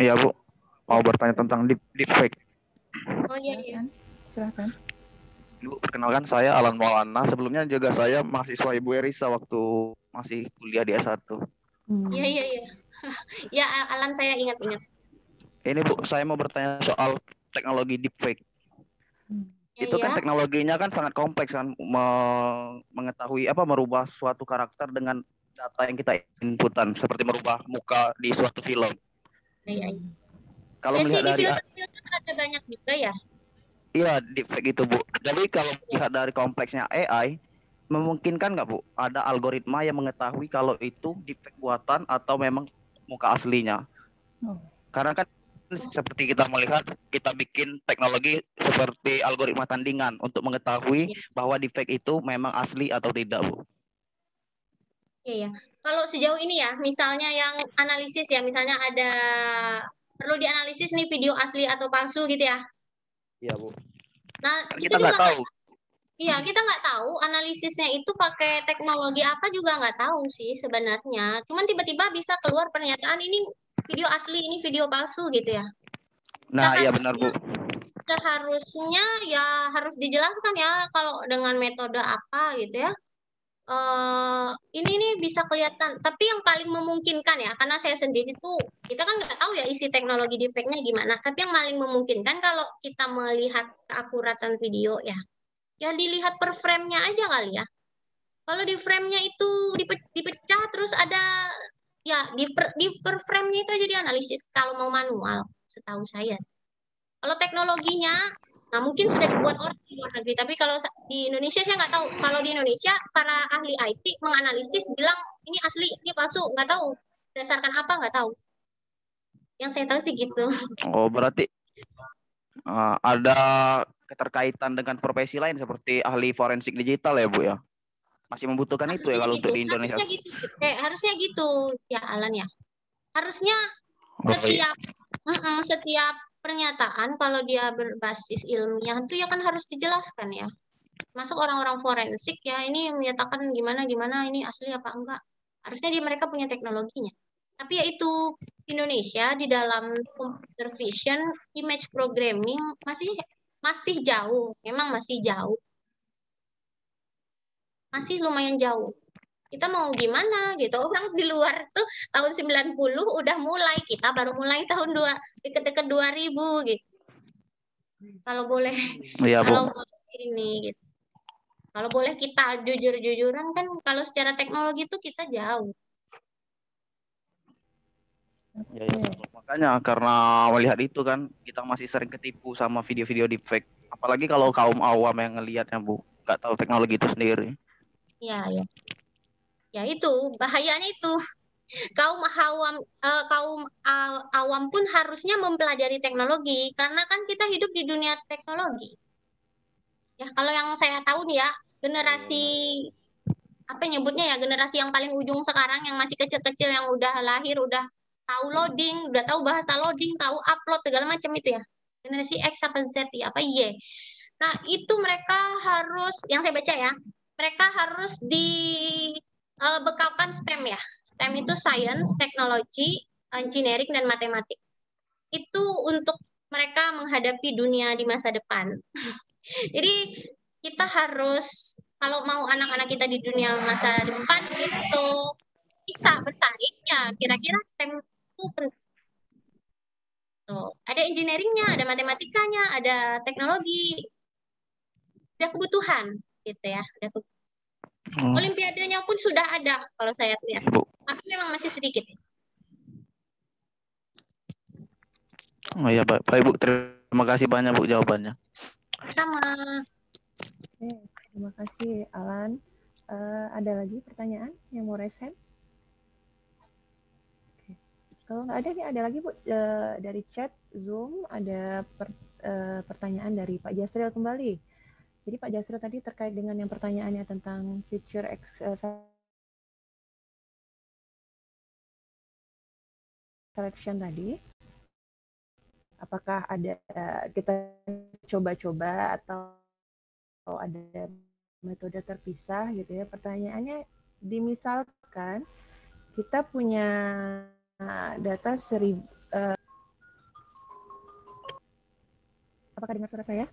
Iya Bu, mau bertanya tentang deepfake. Oh iya. Silakan. Bu, perkenalkan saya Alan Maulana. Sebelumnya juga saya mahasiswa Ibu Erisa waktu masih kuliah di S1. Iya. Ya, Alan saya ingat-ingat. Ini Bu, saya mau bertanya soal teknologi deepfake. Itu kan teknologinya kan sangat kompleks kan, mengetahui merubah suatu karakter dengan data yang kita inputan, seperti merubah muka di suatu film. Iya. Kalau melihat dari filter ada banyak juga ya. Iya, deepfake itu Bu. Jadi kalau melihat dari kompleksnya AI, memungkinkan nggak Bu ada algoritma yang mengetahui kalau itu deepfake buatan atau memang muka aslinya? Karena kan seperti kita melihat, kita bikin teknologi seperti algoritma tandingan untuk mengetahui bahwa deepfake itu memang asli atau tidak, Bu. Iya. Kalau sejauh ini ya, misalnya yang analisis ya, misalnya ada perlu dianalisis nih video asli atau palsu gitu ya. Iya, Bu. Nah, kita nggak tahu. Iya, kita nggak tahu analisisnya itu pakai teknologi apa juga nggak tahu sih sebenarnya. Cuman tiba-tiba bisa keluar pernyataan ini video asli, ini video palsu gitu ya. Nah, iya benar Bu. Seharusnya ya harus dijelaskan ya kalau dengan metode apa gitu ya. Ini nih bisa kelihatan, tapi yang paling memungkinkan ya, karena saya sendiri tuh, kita kan nggak tahu ya isi teknologi deepfake-nya gimana, tapi yang paling memungkinkan kalau kita melihat keakuratan video ya dilihat per frame-nya aja kali ya. Kalau di frame-nya itu dipecah terus ada, ya di per frame-nya itu aja dianalisis kalau mau manual, setahu saya. Kalau teknologinya, nah mungkin sudah dibuat orang di luar negeri, tapi kalau di Indonesia saya nggak tahu. Kalau di Indonesia para ahli IT menganalisis bilang ini asli, ini palsu, nggak tahu. Berdasarkan apa nggak tahu. Yang saya tahu sih gitu. Oh, berarti ada keterkaitan dengan profesi lain seperti ahli forensik digital ya Bu ya? Masih membutuhkan itu ya kalau untuk di Indonesia? Harusnya gitu ya Alan ya. Harusnya setiap pernyataan kalau dia berbasis ilmiah itu ya kan harus dijelaskan ya. Masuk orang-orang forensik ya ini menyatakan gimana ini asli apa enggak. Harusnya mereka punya teknologinya. Tapi ya itu Indonesia di dalam computer vision, image programming masih jauh, memang masih jauh. Masih lumayan jauh. Kita mau gimana gitu. Orang di luar tuh tahun 90 udah mulai, kita baru mulai tahun deket-deket 2000 gitu. Kalau boleh kalau boleh ini gitu. Kalau boleh kita jujur-jujuran kan kalau secara teknologi itu kita jauh. Ya, makanya karena melihat itu kan kita masih sering ketipu sama video-video deepfake. Apalagi kalau kaum awam yang ngelihatnya Bu, nggak tahu teknologi itu sendiri. Ya. Ya itu bahayanya itu. Kaum awam pun harusnya mempelajari teknologi karena kan kita hidup di dunia teknologi. Ya kalau yang saya tahu nih ya generasi apa nyebutnya ya generasi yang paling ujung sekarang yang masih kecil-kecil yang udah lahir udah tahu loading, udah tahu bahasa loading, tahu upload segala macam itu ya. Generasi X apa Z ya apa Y. Nah, itu mereka harus yang saya baca ya, mereka harus dibekalkan STEM ya. STEM itu science, technology, engineering dan matematik. Itu untuk mereka menghadapi dunia di masa depan. Jadi kita harus kalau mau anak-anak kita di dunia masa depan itu bisa bersaing ya kira-kira STEM itu penting. Ada engineeringnya, ada matematikanya, ada teknologi, ada kebutuhan gitu ya. Olimpiadanya pun sudah ada kalau saya lihat, tapi memang masih sedikit. Oh iya baik Bu, terima kasih banyak Bu jawabannya. Sama. Terima kasih Alan. Ada lagi pertanyaan yang mau raise hand? Kalau nggak ada nih ada lagi Bu dari chat Zoom ada pertanyaan dari Pak Jasril kembali. Jadi Pak Jasril tadi terkait dengan yang pertanyaannya tentang feature selection tadi, apakah ada kita coba-coba atau ada metode terpisah gitu ya? Pertanyaannya, dimisalkan kita punya data 1000. Apakah dengar suara saya?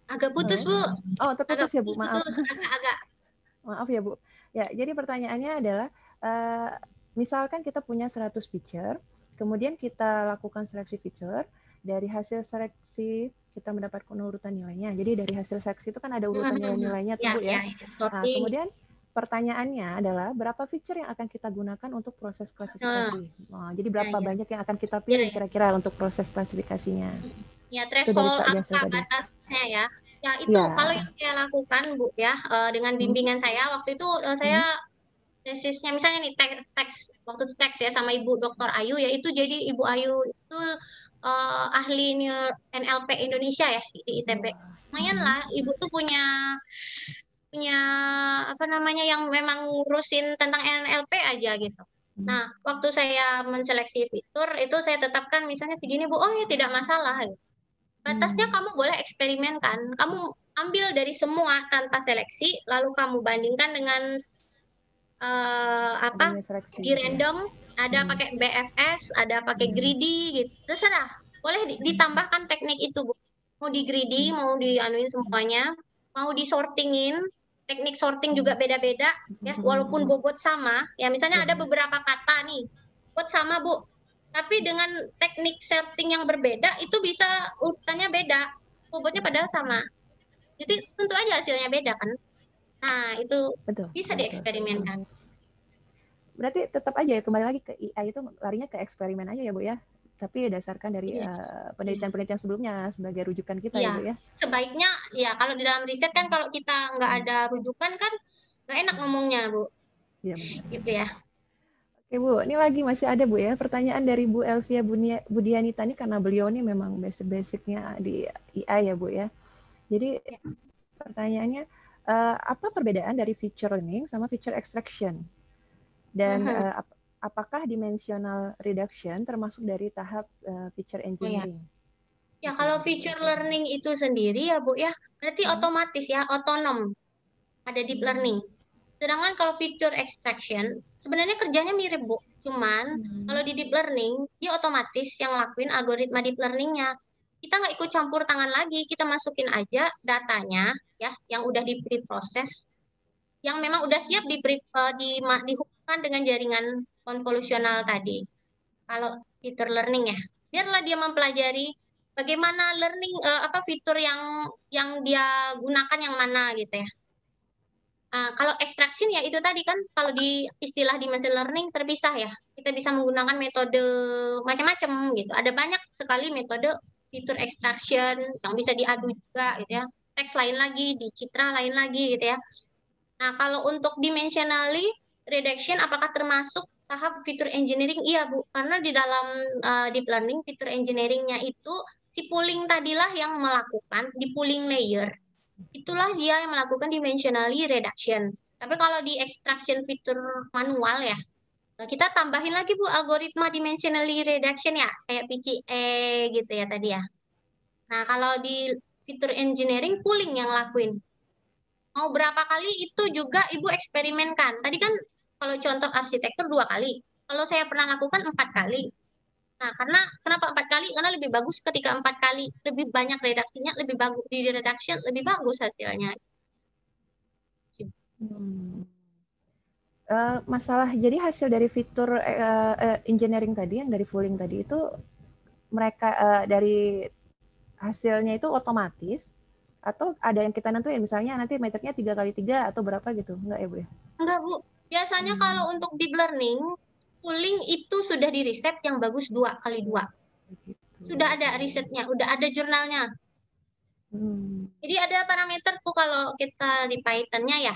Agak putus, Bu. Oh, terputus Agak ya, Bu. Maaf. putus, agak-agak. Maaf ya, Bu. Ya, jadi pertanyaannya adalah, misalkan kita punya 100 feature, kemudian kita lakukan seleksi feature, dari hasil seleksi kita mendapatkan urutan nilainya. Jadi dari hasil seleksi itu kan ada urutan nilai-nilainya tuh, Bu ya. Nah, kemudian pertanyaannya adalah berapa feature yang akan kita gunakan untuk proses klasifikasi. Nah, jadi berapa banyak yang akan kita pilih kira-kira untuk proses klasifikasinya. Ya, threshold angka batasnya ya. Ya, itu kalau yang saya lakukan, Bu, ya, dengan bimbingan saya, waktu itu saya tesisnya, misalnya nih teks waktu itu teks ya sama Ibu Dr. Ayu, ya itu jadi Ibu Ayu itu ahli NLP Indonesia ya di ITB. Lumayan lah, Ibu tuh punya apa namanya yang memang ngurusin tentang NLP aja gitu. Nah, waktu saya menseleksi fitur itu saya tetapkan misalnya segini, Bu. Oh ya, tidak masalah. Batasnya kamu boleh eksperimenkan. Kamu ambil dari semua tanpa seleksi, lalu kamu bandingkan dengan di random, ada pakai BFS, ada pakai greedy gitu. Terserah. Boleh ditambahkan teknik itu, Bu. Mau di greedy, mau dianuin semuanya, mau disortingin. Teknik sorting juga beda-beda ya, walaupun bobot sama. Ya misalnya ada beberapa kata nih, bobot sama, Bu. Tapi dengan teknik sorting yang berbeda itu bisa urutannya beda. Bobotnya padahal sama. Jadi tentu aja hasilnya beda kan. Nah, itu bisa dieksperimenkan. Berarti tetap aja ya, kembali lagi ke AI itu larinya ke eksperimen aja ya, Bu ya. Tapi dasarkan dari penelitian-penelitian sebelumnya sebagai rujukan kita ya, Bu ya. Sebaiknya ya kalau di dalam riset kan kalau kita nggak ada rujukan kan nggak enak ngomongnya, Bu. Iya benar. Gitu ya. Oke, Bu, ini lagi masih ada, Bu ya. Pertanyaan dari Bu Elvia Budianita ini karena beliau ini memang basic-basicnya di AI ya, Bu ya. Jadi pertanyaannya, apa perbedaan dari feature learning sama feature extraction? Dan apakah dimensional reduction termasuk dari tahap feature engineering? Ya, kalau feature learning itu sendiri ya, Bu ya, berarti otomatis ya, otonom. Ada deep learning. Sedangkan kalau feature extraction, sebenarnya kerjanya mirip, Bu. Cuman kalau di deep learning, dia otomatis yang lakuin algoritma deep learningnya. Kita nggak ikut campur tangan lagi, kita masukin aja datanya ya, yang udah diproses, yang memang udah siap dihubungkan dengan jaringan konvolusional tadi. Kalau feature learning ya, biarlah dia mempelajari bagaimana learning fitur yang dia gunakan yang mana gitu ya. Kalau extraction ya itu tadi kan, kalau di istilah di machine learning terpisah ya. Kita bisa menggunakan metode macam-macam gitu. Ada banyak sekali metode fitur extraction yang bisa diadu juga gitu ya. Teks lain lagi, di citra lain lagi gitu ya. Nah, kalau untuk dimensionally reduction apakah termasuk tahap fitur engineering? Iya, Bu. Karena di dalam deep learning fitur engineering-nya itu si pooling tadilah yang melakukan di pooling layer. Itulah dia yang melakukan dimensionally reduction. Tapi kalau di extraction fitur manual ya, kita tambahin lagi, Bu, algoritma dimensionally reduction ya, kayak PCA gitu ya tadi ya. Nah, kalau di fitur engineering pooling yang lakuin. Mau berapa kali itu juga Ibu eksperimenkan. Tadi kan kalau contoh arsitektur 2 kali. Kalau saya pernah lakukan 4 kali. Nah, kenapa 4 kali? Karena lebih bagus ketika 4 kali. Lebih banyak redaksinya, lebih bagus di reduction, lebih bagus hasilnya. Masalah, jadi hasil dari fitur engineering tadi, yang dari pooling tadi itu, mereka dari hasilnya itu otomatis, atau ada yang kita nentuin, misalnya nanti metriknya 3x3 atau berapa gitu, enggak ya, Bu ya? Enggak, Bu. Biasanya kalau untuk deep learning, pooling itu sudah di riset yang bagus 2x2. Sudah ada risetnya, udah ada jurnalnya. Jadi ada parameter tuh kalau kita di Python-nya ya,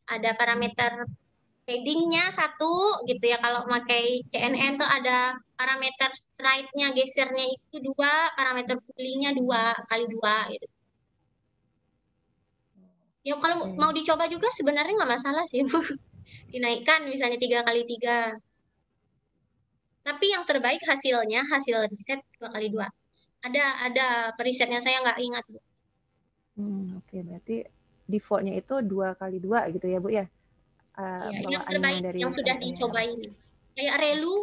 ada parameter paddingnya 1 gitu ya. Kalau pakai CNN tuh ada parameter stride-nya, gesernya itu 2, parameter pulley-nya 2x2 gitu. Ya kalau mau dicoba juga sebenarnya nggak masalah sih, Bu. Dinaikkan misalnya 3x3. Tapi yang terbaik hasilnya, hasil riset 2x2. Ada perisetnya, saya nggak ingat, Bu. Oke, berarti defaultnya itu 2x2 gitu ya, Bu ya? Iya, yang Bawaannya terbaik dari yang sudah IAL. dicobain. Kayak Relu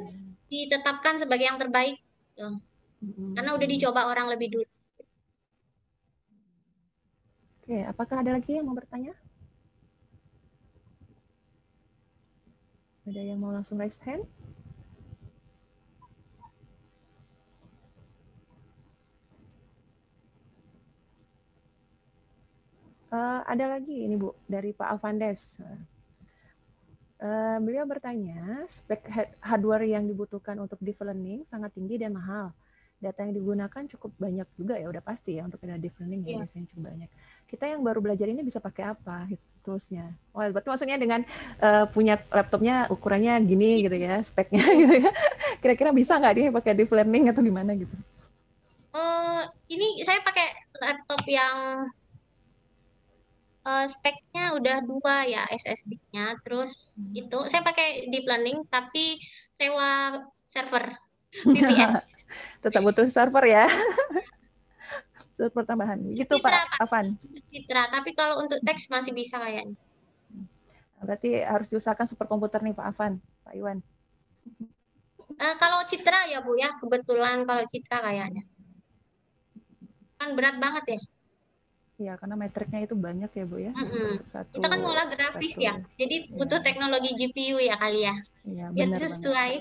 ditetapkan sebagai yang terbaik. Tuh. Karena udah dicoba orang lebih dulu. Oke, apakah ada lagi yang mau bertanya? Ada yang mau langsung raise hand? Ada lagi ini Bu, dari Pak Avandes. Beliau bertanya, spek hardware yang dibutuhkan untuk deep learning sangat tinggi dan mahal. Data yang digunakan cukup banyak juga ya, udah pasti ya untuk ada deep learning ya, biasanya cukup banyak. Kita yang baru belajar ini bisa pakai apa toolsnya? Oh, berarti maksudnya dengan punya laptopnya ukurannya gini gitu ya, speknya gitu ya. Kira-kira bisa nggak dia pakai deep learning atau gimana gitu? Ini saya pakai laptop yang speknya udah 2 ya SSD-nya. Terus itu saya pakai deep learning tapi sewa server VPS. Tetap butuh server ya. Server tambahan. Gitu Citra, Pak Avan. Citra, tapi kalau untuk teks masih bisa kayaknya. Berarti harus diusahakan superkomputer nih Pak Avan, Pak Iwan. Kalau Citra ya Bu ya, kebetulan kalau Citra kayaknya. Kan berat banget ya. Iya, karena metriknya itu banyak ya Bu ya. Satu, kita kan ngolah grafis ya, jadi butuh teknologi GPU ya kali ya. Iya, biar benar sesuai.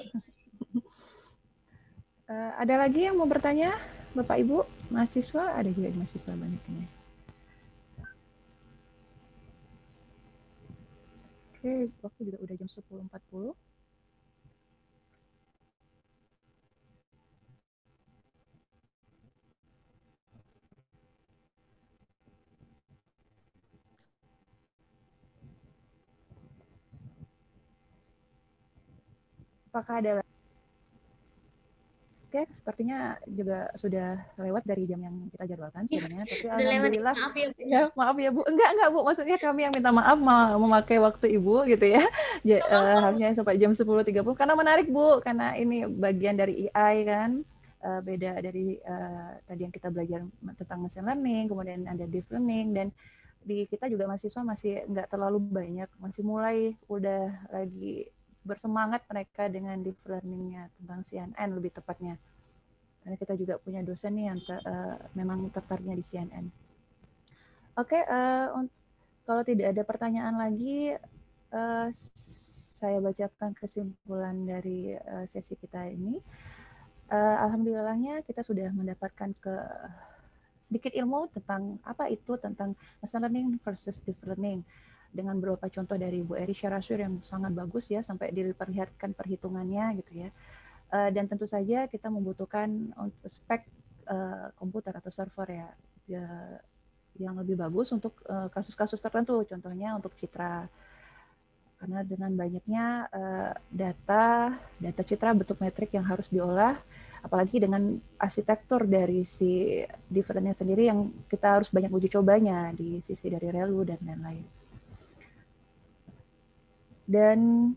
Ada lagi yang mau bertanya, Bapak Ibu, mahasiswa? Ada juga mahasiswa banyak ini. Oke, waktu juga udah jam 10.40. Apakah ada? Oke, sepertinya juga sudah lewat dari jam yang kita jadwalkan sebenarnya. Tapi alhamdulillah, maaf ya Bu. Enggak Bu. Maksudnya kami yang minta maaf memakai waktu Ibu gitu ya. Harusnya sampai jam 10.30 karena menarik Bu. Karena ini bagian dari AI kan. Beda dari tadi yang kita belajar tentang machine learning, kemudian ada deep learning, dan di kita juga mahasiswa masih nggak terlalu banyak, masih mulai udah lagi bersemangat mereka dengan deep learning-nya tentang CNN lebih tepatnya. Karena kita juga punya dosen nih yang memang tertariknya di CNN. Oke, kalau tidak ada pertanyaan lagi, saya bacakan kesimpulan dari sesi kita ini. Alhamdulillahnya kita sudah mendapatkan sedikit ilmu tentang apa itu, tentang machine learning versus deep learning, dengan beberapa contoh dari Bu Erisha Rashwir yang sangat bagus ya, sampai diperlihatkan perhitungannya gitu ya. Dan tentu saja kita membutuhkan spek komputer atau server ya yang lebih bagus untuk kasus-kasus tertentu, contohnya untuk Citra. Karena dengan banyaknya data Citra bentuk metrik yang harus diolah, apalagi dengan arsitektur dari si differentnya sendiri yang kita harus banyak uji cobanya di sisi dari Relu dan lain-lain. Dan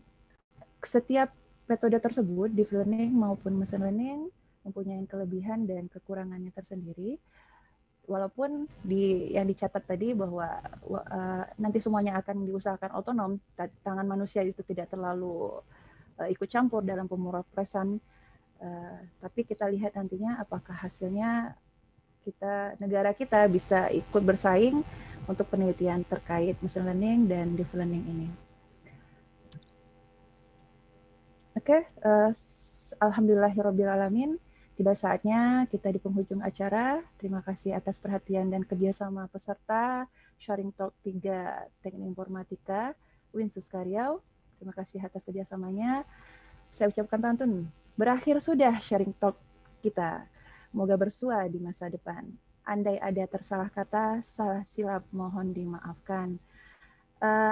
setiap metode tersebut, deep learning maupun machine learning, mempunyai kelebihan dan kekurangannya tersendiri. Walaupun yang dicatat tadi bahwa nanti semuanya akan diusahakan otonom, tangan manusia itu tidak terlalu ikut campur dalam pemrosesan, tapi kita lihat nantinya apakah hasilnya negara kita bisa ikut bersaing untuk penelitian terkait machine learning dan deep learning ini. Oke, alhamdulillahirrabbilalamin. Tiba saatnya kita di penghujung acara. Terima kasih atas perhatian dan kerjasama peserta Sharing Talk 3 Teknik Informatika UIN Suskaryau. Terima kasih atas kerjasamanya. Saya ucapkan pantun. Berakhir sudah Sharing Talk kita. Moga bersua di masa depan. Andai ada tersalah kata, salah silap mohon dimaafkan.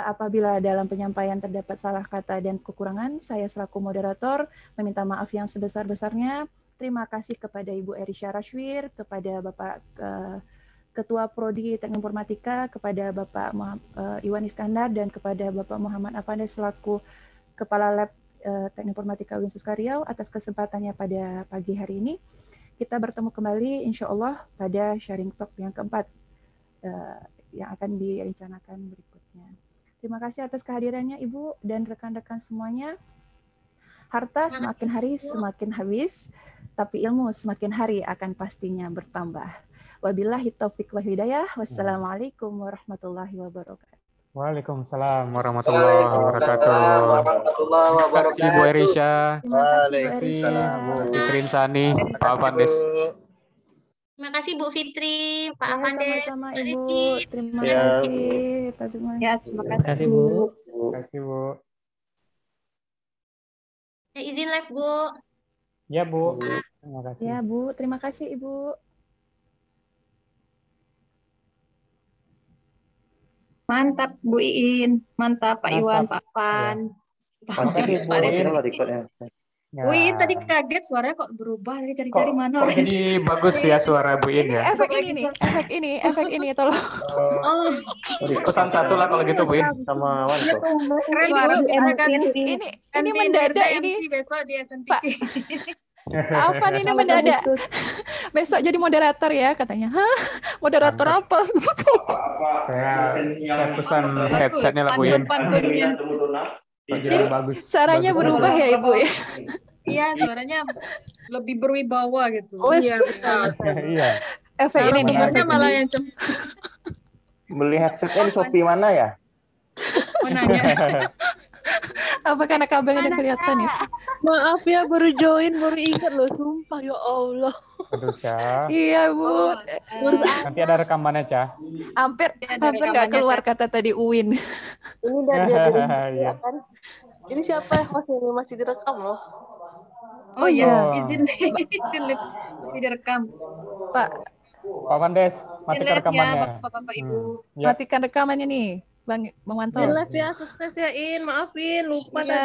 Apabila dalam penyampaian terdapat salah kata dan kekurangan, saya selaku moderator meminta maaf yang sebesar-besarnya. Terima kasih kepada Ibu Erisha Rashwir, kepada Bapak Ketua Prodi Teknik Informatika, kepada Bapak Iwan Iskandar, dan kepada Bapak Muhammad Afande selaku Kepala Lab Teknik Informatika UIN Suskaryau atas kesempatannya pada pagi hari ini. Kita bertemu kembali insya Allah pada sharing talk yang keempat yang akan direncanakan berikutnya. Terima kasih atas kehadirannya Ibu dan rekan-rekan semuanya. Harta semakin hari semakin habis, tapi ilmu semakin hari akan pastinya bertambah. Wabillahi taufiq wal hidayah. Wassalamualaikum warahmatullahi wabarakatuh. Waalaikumsalam warahmatullahi wabarakatuh. Terima kasih Bu Erisha. Terima kasih Bu Erisha. Bu Fitri Insani, Pak Avandes. Terima kasih Bu Fitri, Pak Ya, Avandes. sama-sama Mbak Ibu. Riti. Terima Ya. kasih. Ya, terima kasih kasih, Bu. Bu. Terima kasih Bu. Ya, izin live Bu. Ya Bu. Terima kasih. Ya Bu, terima kasih Ibu. Mantap Bu Iin, mantap Pak Iwan, Mantap. Pak Afan. Terima kasih Bu Pak Iin. Reza. Ya. Bu Iin tadi kaget suaranya kok berubah, lagi cari-cari mana. Kok jadi bagus ya suara Bu Iin Ini ya? efek ini, tolong. Oh, Pesan satu lah kalau gitu Bu Iin. Sama Wanto. keren Ini, Bu. Bisa Ini mendadak ini. besok di SNTV. Pak. Afan ini mendadak. Besok jadi moderator ya katanya. Hah? Moderator apa? Saya pesan headsetnya lah Bu Iin. Pantun-pantunnya. Jadi bagus. Suaranya bagus berubah aja. ya Ibu ya. Iya, suaranya lebih berwibawa gitu. Wes. Iya, betul. Iya. Efek ini nih. Sumbernya efek malah ini. yang Beli headsetnya di Shopee mana ya? nanya. Apa karena kabelnya udah kelihatan ya? Maaf ya, baru join, baru ingat loh, sumpah ya Allah. Aduh, Ca. Iya Bu. Nanti ada rekamannya, Ca. Hampir Ada hampir nggak rekamannya, keluar kata tadi Uwin. Ini dari dia Iya. kan. Ini siapa host ini masih direkam loh. Oh iya, Oh. izin izin Lip. Masih direkam. Pak, Pak Vandes, Izin matikan live ya, rekamannya. Bapak-bapak Ibu. Ya. matikan rekamannya nih, Bang Wanto. In live ya, sukses ya In, maafin lupa Iya. tadi.